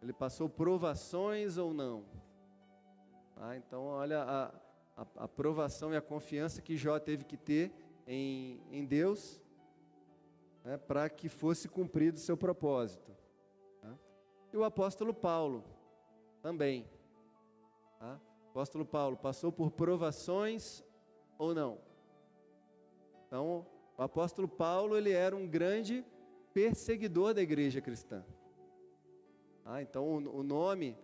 ele passou provações ou não? Então, olha a provação e a confiança que Jó teve que ter em Deus, né, para que fosse cumprido o seu propósito. Tá? E o apóstolo Paulo também. Tá? O apóstolo Paulo passou por provações ou não? Então, o apóstolo Paulo, ele era um grande perseguidor da igreja cristã. Então, o nome,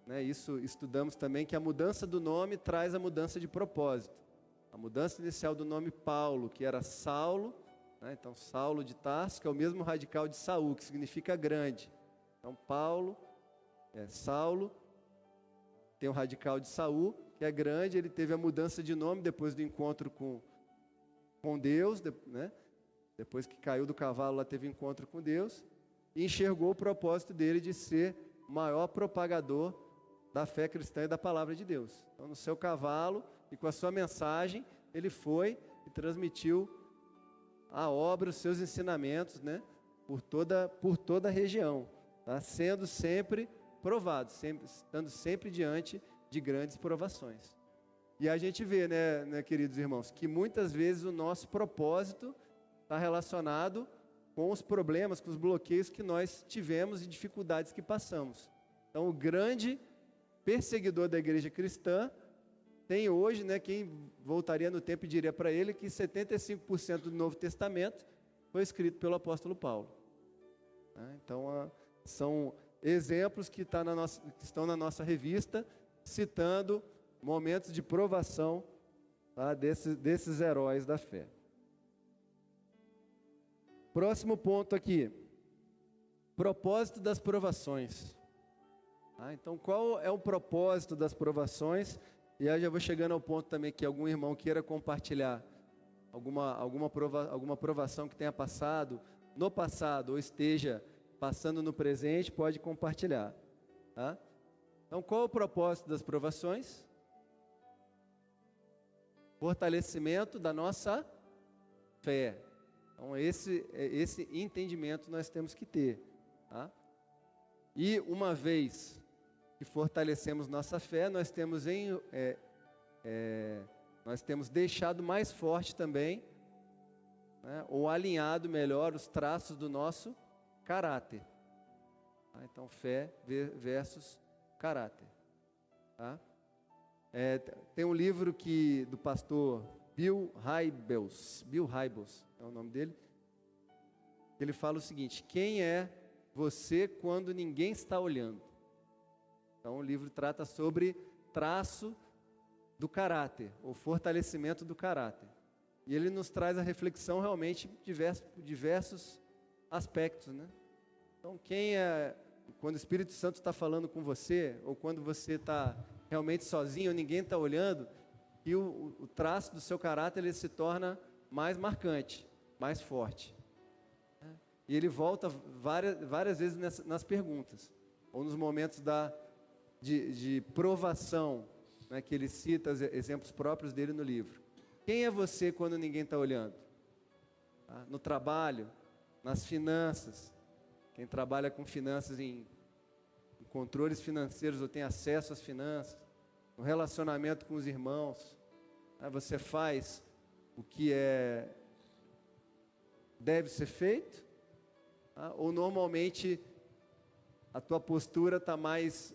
né, isso estudamos também, que a mudança do nome traz a mudança de propósito. A mudança inicial do nome Paulo, que era Saulo, né, então Saulo de Tarso, que é o mesmo radical de Saul, que significa grande. Então, Paulo, Saulo, tem o radical de Saul, que é grande. Ele teve a mudança de nome depois do encontro com Deus, né? Depois que caiu do cavalo, lá teve encontro com Deus, e enxergou o propósito dele de ser o maior propagador da fé cristã e da palavra de Deus. Então, no seu cavalo e com a sua mensagem, ele foi e transmitiu a obra, os seus ensinamentos, né, por toda a região, tá? Sendo sempre provado, estando sempre diante de grandes provações. E a gente vê, né, queridos irmãos, que muitas vezes o nosso propósito está relacionado com os problemas, com os bloqueios que nós tivemos e dificuldades que passamos. Então, o grande perseguidor da igreja cristã tem hoje, né, quem voltaria no tempo e diria para ele que 75% do Novo Testamento foi escrito pelo apóstolo Paulo. Então, são exemplos que estão na nossa revista, citando momentos de provação, tá, desses heróis da fé. Próximo ponto aqui, propósito das provações. Então, qual é o propósito das provações? E aí já vou chegando ao ponto também que algum irmão queira compartilhar alguma provação que tenha passado no passado ou esteja passando no presente, pode compartilhar. Tá? Então, qual é o propósito das provações? Fortalecimento da nossa fé. Então, esse entendimento nós temos que ter. Tá? E uma vez que fortalecemos nossa fé, nós temos deixado mais forte também, né, ou alinhado melhor os traços do nosso caráter. Tá? Então, fé versus caráter. Tá? Tem um livro do pastor Bill Hybels é o nome dele. Ele fala o seguinte: quem é você quando ninguém está olhando? Então, o livro trata sobre traço do caráter, ou fortalecimento do caráter. E ele nos traz a reflexão realmente de diversos aspectos, né? Então, quando o Espírito Santo está falando com você, ou quando você está realmente sozinho, ninguém está olhando, e o traço do seu caráter ele se torna mais marcante, mais forte. E ele volta várias vezes nas perguntas, ou nos momentos de provação, né, que ele cita exemplos próprios dele no livro. Quem é você quando ninguém está olhando? No trabalho, nas finanças. Quem trabalha com finanças em controles financeiros ou tem acesso às finanças, no relacionamento com os irmãos, você faz o que deve ser feito, ou normalmente a tua postura está mais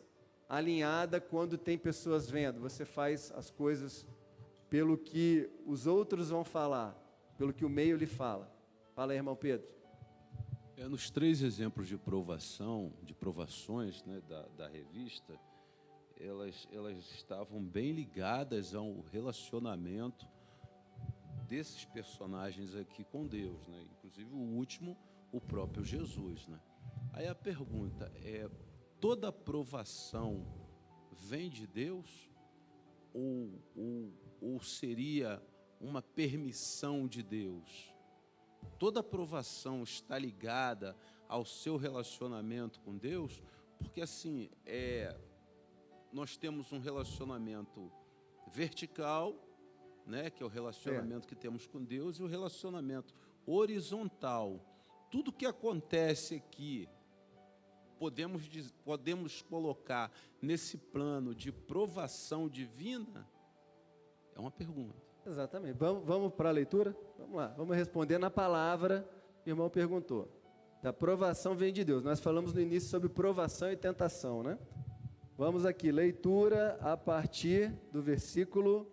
alinhada quando tem pessoas vendo, você faz as coisas pelo que os outros vão falar, pelo que o meio lhe fala. Fala aí, irmão Pedro. Nos 3 exemplos de provações, né, da revista, elas estavam bem ligadas ao relacionamento desses personagens aqui com Deus, né? Inclusive o último, o próprio Jesus, né? Aí a pergunta é: toda provação vem de Deus ou seria uma permissão de Deus? Toda provação está ligada ao seu relacionamento com Deus? Porque assim, nós temos um relacionamento vertical, né, que é o relacionamento que temos com Deus, e o relacionamento horizontal. Tudo que acontece aqui, podemos colocar nesse plano de provação divina? É uma pergunta. Exatamente. Vamos para a leitura? Vamos lá. Vamos responder na palavra que o irmão perguntou. A provação vem de Deus. Nós falamos no início sobre provação e tentação, né? Vamos aqui. Leitura a partir do versículo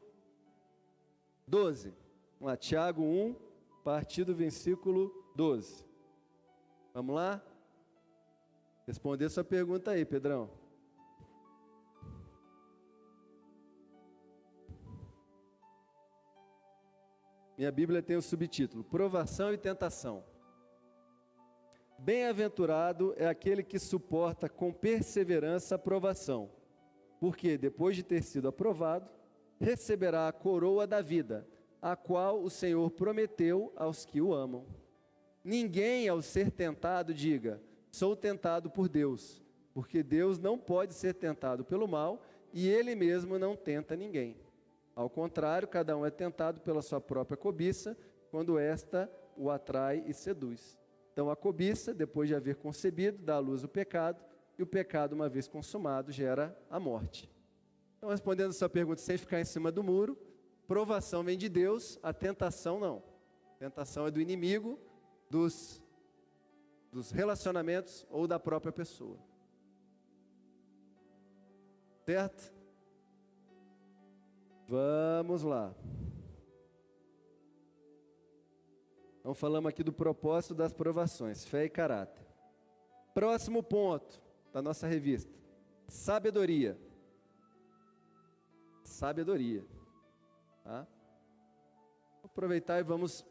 12. Vamos lá. Tiago 1, a partir do versículo 12. Vamos lá? Responder sua pergunta aí, Pedrão. Minha Bíblia tem o subtítulo: Provação e Tentação. Bem-aventurado é aquele que suporta com perseverança a provação, porque, depois de ter sido aprovado, receberá a coroa da vida, a qual o Senhor prometeu aos que o amam. Ninguém, ao ser tentado, diga: sou tentado por Deus, porque Deus não pode ser tentado pelo mal, e Ele mesmo não tenta ninguém. Ao contrário, cada um é tentado pela sua própria cobiça, quando esta o atrai e seduz. Então a cobiça, depois de haver concebido, dá à luz o pecado, e o pecado, uma vez consumado, gera a morte. Então, respondendo a sua pergunta sem ficar em cima do muro, provação vem de Deus, a tentação não. A tentação é do inimigo, dos relacionamentos ou da própria pessoa. Certo? Vamos lá. Então falamos aqui do propósito das provações, fé e caráter. Próximo ponto da nossa revista: sabedoria. Sabedoria. Tá? Vou aproveitar e vamos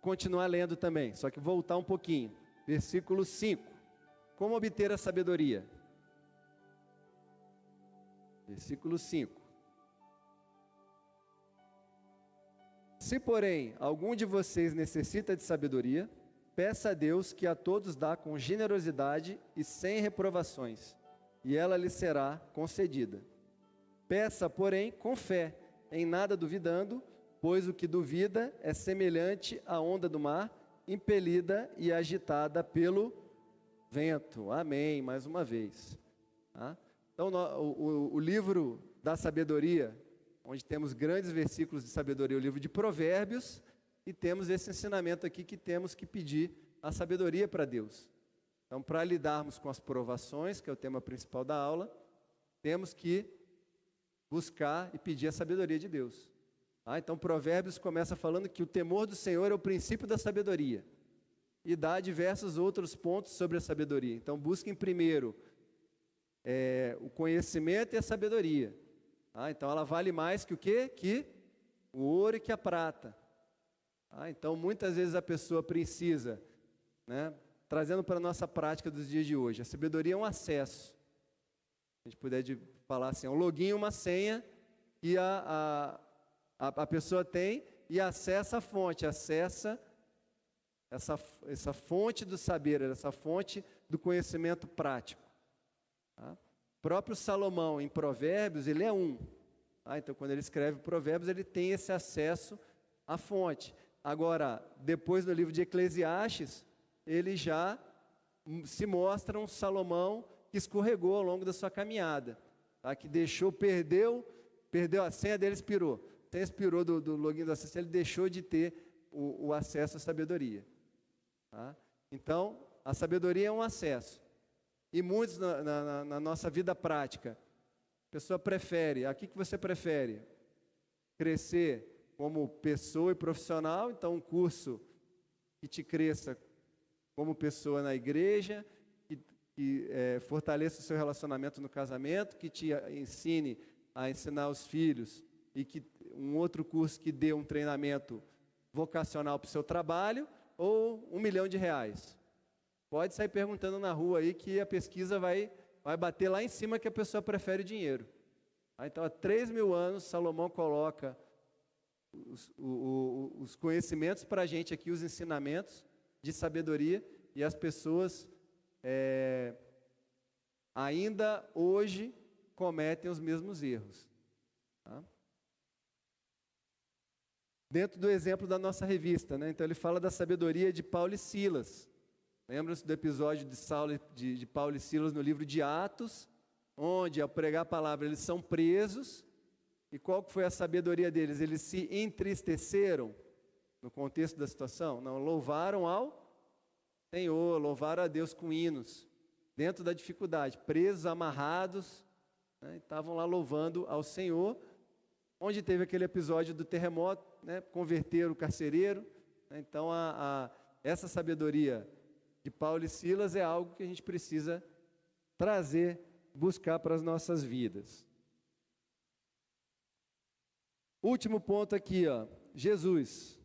continuar lendo também, só que voltar um pouquinho. Versículo 5. Como obter a sabedoria? Versículo 5. Se, porém, algum de vocês necessita de sabedoria, peça a Deus, que a todos dá com generosidade e sem reprovações, e ela lhe será concedida. Peça, porém, com fé, em nada duvidando, pois o que duvida é semelhante à onda do mar, impelida e agitada pelo vento. Amém, mais uma vez. Tá? Então, o livro da sabedoria, onde temos grandes versículos de sabedoria, o livro de Provérbios, e temos esse ensinamento aqui que temos que pedir a sabedoria para Deus. Então, para lidarmos com as provações, que é o tema principal da aula, temos que buscar e pedir a sabedoria de Deus. Então, Provérbios começa falando que o temor do Senhor é o princípio da sabedoria, e dá diversos outros pontos sobre a sabedoria. Então, busquem primeiro o conhecimento e a sabedoria. Então ela vale mais que o quê? Que o ouro e que a prata. Então, muitas vezes a pessoa precisa, né, trazendo para a nossa prática dos dias de hoje, a sabedoria é um acesso. A gente puder falar assim, é um login, uma senha que a pessoa tem e acessa a fonte, acessa essa fonte do saber, essa fonte do conhecimento prático. Tá? O próprio Salomão, em Provérbios, ele é um. Então, quando ele escreve Provérbios, ele tem esse acesso à fonte. Agora, depois no livro de Eclesiastes, ele já se mostra um Salomão que escorregou ao longo da sua caminhada, tá? Que perdeu a senha dele, expirou. A senha expirou do login do acesso, ele deixou de ter o acesso à sabedoria. Tá? Então, a sabedoria é um acesso. E muitos na nossa vida prática, a pessoa prefere, o que você prefere? Crescer como pessoa e profissional, então um curso que te cresça como pessoa na igreja, que fortaleça o seu relacionamento no casamento, que te ensine a ensinar os filhos, e que um outro curso que dê um treinamento vocacional para o seu trabalho, ou R$1 milhão. Pode sair perguntando na rua aí que a pesquisa vai bater lá em cima que a pessoa prefere dinheiro. Então, há 3.000 anos, Salomão coloca os conhecimentos para a gente aqui, os ensinamentos de sabedoria, e as pessoas ainda hoje cometem os mesmos erros. Tá? Dentro do exemplo da nossa revista, né? Então ele fala da sabedoria de Paulo e Silas. Lembra-se do episódio de Paulo e Silas no livro de Atos, onde, ao pregar a palavra, eles são presos. E qual foi a sabedoria deles? Eles se entristeceram no contexto da situação? Não, louvaram ao Senhor, louvaram a Deus com hinos, dentro da dificuldade, presos, amarrados, né, estavam lá louvando ao Senhor. Onde teve aquele episódio do terremoto, né, converteram o carcereiro. Né, então, essa sabedoria de Paulo e Silas é algo que a gente precisa trazer, buscar para as nossas vidas. Último ponto aqui, Jesus,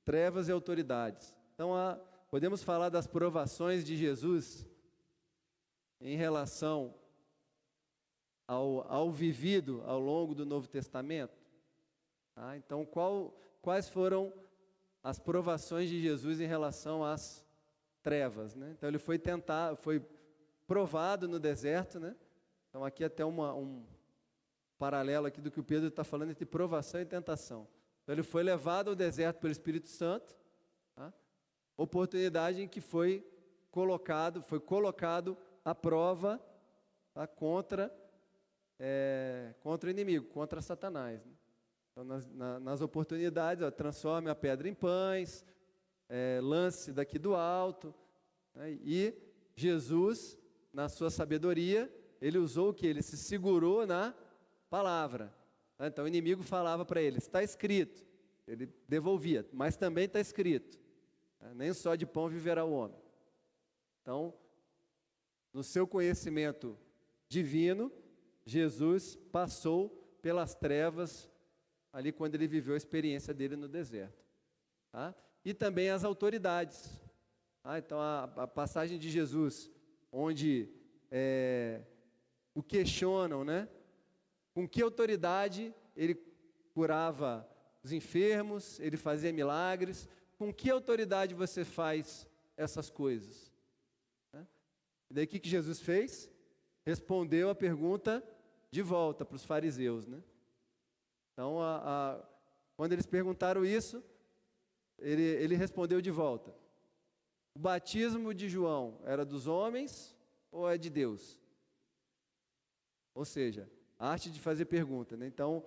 trevas e autoridades. Então, podemos falar das provações de Jesus em relação ao vivido ao longo do Novo Testamento. Tá? Então, quais foram as provações de Jesus em relação às trevas? Né? Então, ele foi provado no deserto, né? Então, aqui até um paralelo aqui do que o Pedro está falando entre provação e tentação. Então, ele foi levado ao deserto pelo Espírito Santo, tá? Oportunidade em que foi colocado à prova, tá? contra o inimigo, contra Satanás. Né? Então, nas oportunidades, transforme a pedra em pães, lance daqui do alto, né? E Jesus, na sua sabedoria, ele usou o que? Ele se segurou na palavra. Então o inimigo falava para ele, está escrito, ele devolvia, mas também está escrito, nem só de pão viverá o homem. Então, no seu conhecimento divino, Jesus passou pelas trevas ali quando ele viveu a experiência dele no deserto. Tá? E também as autoridades. Então a passagem de Jesus, onde o questionam, né? Com que autoridade ele curava os enfermos, ele fazia milagres, com que autoridade você faz essas coisas? E daí o que Jesus fez? Respondeu a pergunta de volta para os fariseus, né? Então, quando eles perguntaram isso, ele respondeu de volta. O batismo de João era dos homens ou é de Deus? Ou seja, a arte de fazer pergunta, né? Então,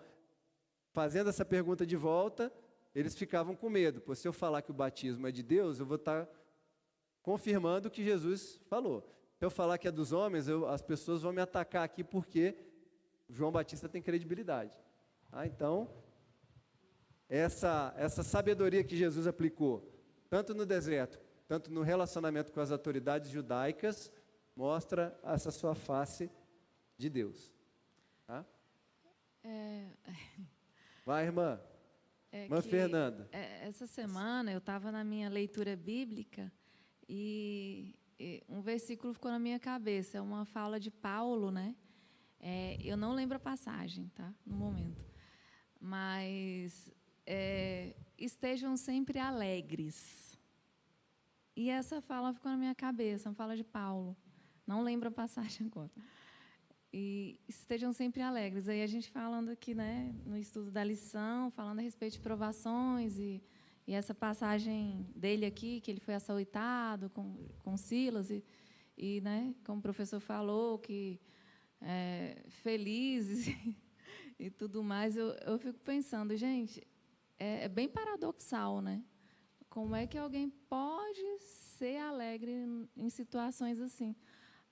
fazendo essa pergunta de volta, eles ficavam com medo. Se eu falar que o batismo é de Deus, eu vou estar confirmando o que Jesus falou. Se eu falar que é dos homens, as pessoas vão me atacar aqui porque João Batista tem credibilidade. Então, essa sabedoria que Jesus aplicou, tanto no deserto, tanto no relacionamento com as autoridades judaicas, mostra essa sua face de Deus. Tá? Vai, irmã. Irmã Fernanda. Essa semana eu estava na minha leitura bíblica e um versículo ficou na minha cabeça. É uma fala de Paulo, né? Eu não lembro a passagem, tá? No momento. Mas estejam sempre alegres. E essa fala ficou na minha cabeça, uma fala de Paulo. Não lembro a passagem agora. E estejam sempre alegres. Aí a gente falando aqui, né, no estudo da lição, falando a respeito de provações e essa passagem dele aqui, que ele foi açoitado com Silas e né, como o professor falou, que felizes e tudo mais, eu fico pensando, gente, é bem paradoxal, né? Como é que alguém pode ser alegre em situações assim?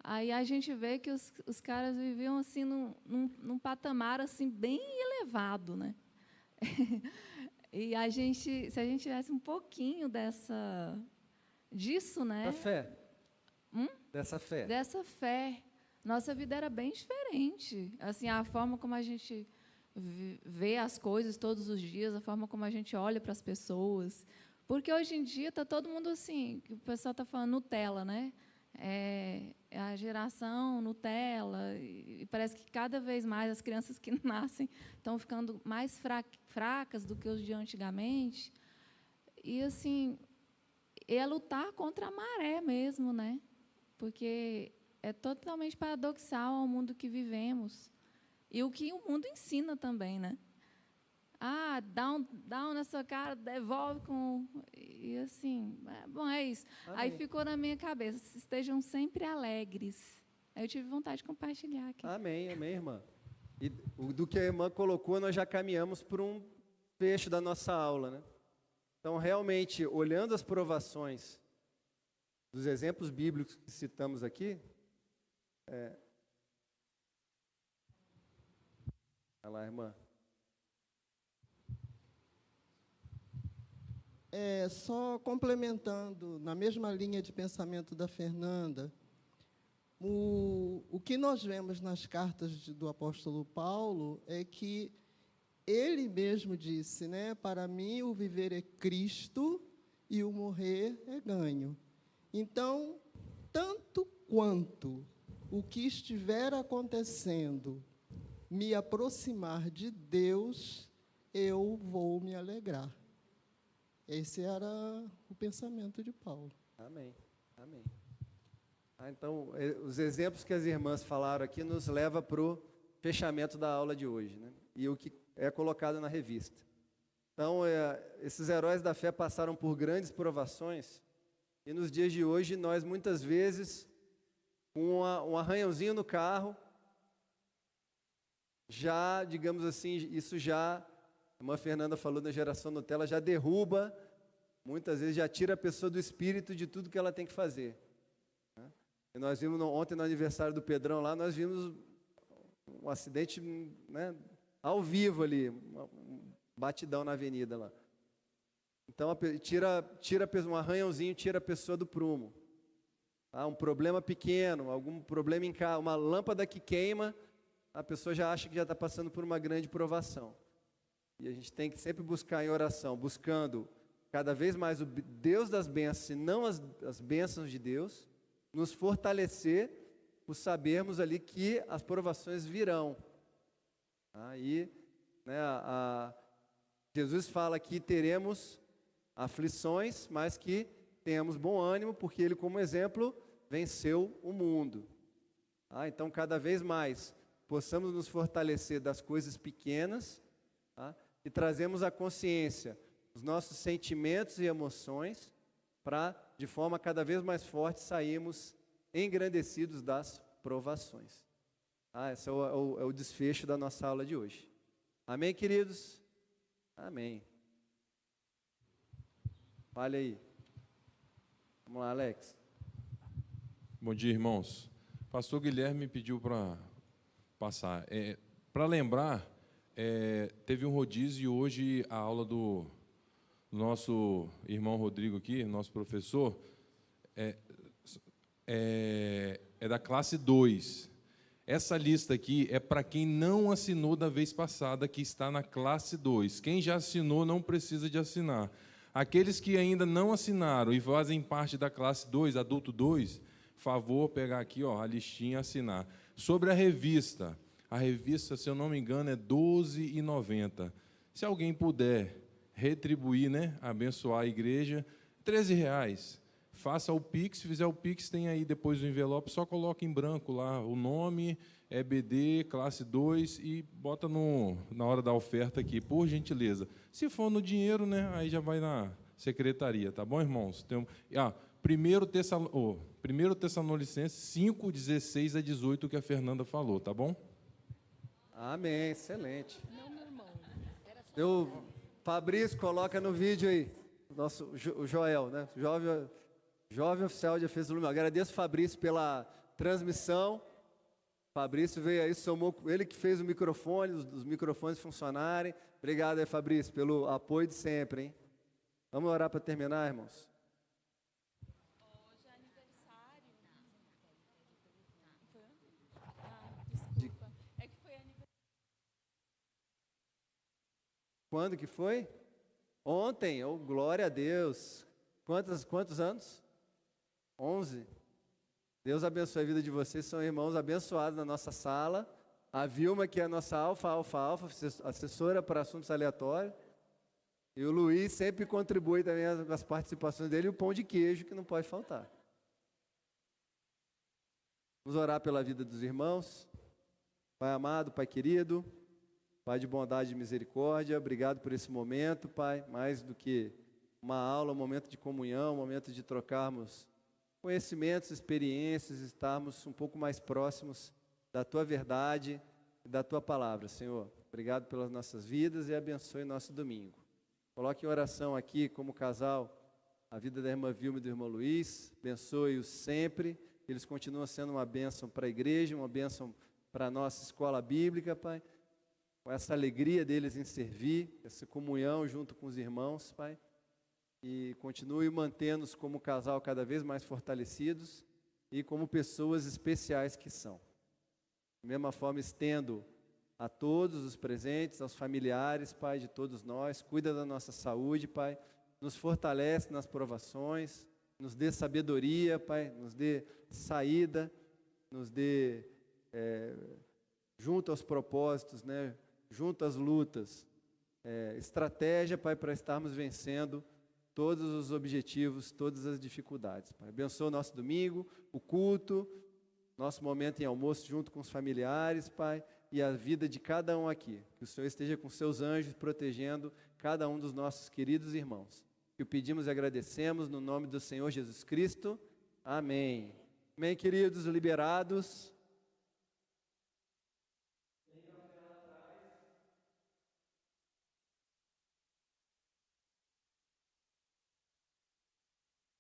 Aí a gente vê que os caras viviam assim num patamar assim bem elevado, né? E se a gente tivesse um pouquinho disso, né? Da fé. Dessa fé. Dessa fé, nossa vida era bem diferente. Assim, a forma como a gente vê as coisas todos os dias, a forma como a gente olha para as pessoas. Porque hoje em dia está todo mundo assim, o pessoal está falando Nutella, né? A geração Nutella, e parece que cada vez mais as crianças que nascem estão ficando mais fracas do que os de antigamente. E, assim, é lutar contra a maré mesmo, né? Porque é totalmente paradoxal ao mundo que vivemos. E o que o mundo ensina também, né? Dá um na sua cara, devolve com... E assim, bom, é isso. Amém. Aí ficou na minha cabeça, estejam sempre alegres. Aí eu tive vontade de compartilhar aqui. Amém, irmã. E do que a irmã colocou, nós já caminhamos para um fecho da nossa aula, né? Então, realmente, olhando as provações dos exemplos bíblicos que citamos aqui, Olha lá, irmã. Só complementando, na mesma linha de pensamento da Fernanda, o que nós vemos nas cartas do apóstolo Paulo é que ele mesmo disse, né, para mim o viver é Cristo e o morrer é ganho. Então, tanto quanto o que estiver acontecendo me aproximar de Deus, eu vou me alegrar. Esse era o pensamento de Paulo. Amém. Amém. Então, os exemplos que as irmãs falaram aqui nos leva para o fechamento da aula de hoje, né? E o que é colocado na revista. Então, esses heróis da fé passaram por grandes provações e nos dias de hoje nós muitas vezes, com um arranhãozinho no carro, já, digamos assim, isso já... A irmã Fernanda falou da geração Nutella, já derruba, muitas vezes já tira a pessoa do espírito de tudo que ela tem que fazer. E nós vimos ontem no aniversário do Pedrão lá, nós vimos um acidente, né, ao vivo ali, um batidão na avenida lá. Então, um arranhãozinho tira a pessoa do prumo. Um problema pequeno, algum problema em casa, uma lâmpada que queima, a pessoa já acha que já está passando por uma grande provação. E a gente tem que sempre buscar em oração, buscando cada vez mais o Deus das bênçãos e não as bênçãos de Deus, nos fortalecer por sabermos ali que as provações virão. Aí, né, Jesus fala que teremos aflições, mas que tenhamos bom ânimo, porque Ele, como exemplo, venceu o mundo. Então, cada vez mais, possamos nos fortalecer das coisas pequenas, e trazemos a consciência, os nossos sentimentos e emoções, para, de forma cada vez mais forte, sairmos engrandecidos das provações. Esse é o desfecho da nossa aula de hoje. Amém, queridos? Amém. Fale aí. Vamos lá, Alex. Bom dia, irmãos. Pastor Guilherme pediu para passar. Para lembrar... teve um rodízio e hoje a aula do nosso irmão Rodrigo aqui, nosso professor, é da classe 2. Essa lista aqui é para quem não assinou da vez passada, que está na classe 2. Quem já assinou não precisa de assinar. Aqueles que ainda não assinaram e fazem parte da classe 2, adulto 2, favor pegar aqui, ó, a listinha e assinar. Sobre a revista, se eu não me engano, é R$ 12,90. Se alguém puder retribuir, né, abençoar a igreja, R$ 13. Faça o Pix, se fizer o Pix, tem aí depois o envelope, só coloca em branco lá o nome, EBD, classe 2, e bota na hora da oferta aqui, por gentileza. Se for no dinheiro, né, aí já vai na secretaria, tá bom, irmãos? Tem, 1 Tessalonicenses 5, 16 a 18, que a Fernanda falou, tá bom? Amém, excelente. Fabrício, coloca no vídeo aí, o Joel, né? Jovem oficial de defesa do Lumiar. Agradeço, Fabrício, pela transmissão. Fabrício veio aí, somou, ele que fez o microfone, os microfones funcionarem. Obrigado aí, Fabrício, pelo apoio de sempre, hein? Vamos orar para terminar, irmãos? Hoje é aniversário. Desculpa. É que foi aniversário. Quando que foi? Ontem, oh, glória a Deus. Quantos anos? 11. Deus abençoe a vida de vocês, são irmãos abençoados na nossa sala. A Vilma, que é a nossa alfa, assessora para assuntos aleatórios. E o Luiz sempre contribui também com as participações dele, e o pão de queijo, que não pode faltar. Vamos orar pela vida dos irmãos. Pai amado, Pai querido, Pai de bondade e misericórdia, obrigado por esse momento, Pai, mais do que uma aula, um momento de comunhão, um momento de trocarmos conhecimentos, experiências, estarmos um pouco mais próximos da Tua verdade e da Tua palavra, Senhor. Obrigado pelas nossas vidas e abençoe nosso domingo. Coloque em oração aqui, como casal, a vida da irmã Vilma e do irmão Luiz. Abençoe-os sempre. Eles continuam sendo uma bênção para a igreja, uma bênção para a nossa escola bíblica, Pai. Com essa alegria deles em servir, essa comunhão junto com os irmãos, Pai. E continue mantendo-nos como casal cada vez mais fortalecidos e como pessoas especiais que são. Da mesma forma, estendo a todos os presentes, aos familiares, Pai, de todos nós, cuida da nossa saúde, Pai, nos fortalece nas provações, nos dê sabedoria, Pai, nos dê saída, nos dê, junto aos propósitos, né, junto às lutas, estratégia, Pai, para estarmos vencendo todos os objetivos, todas as dificuldades. Pai, abençoa o nosso domingo, o culto, nosso momento em almoço junto com os familiares, Pai, e a vida de cada um aqui. Que o Senhor esteja com seus anjos protegendo cada um dos nossos queridos irmãos. Que o pedimos e agradecemos no nome do Senhor Jesus Cristo. Amém. Amém, queridos, liberados.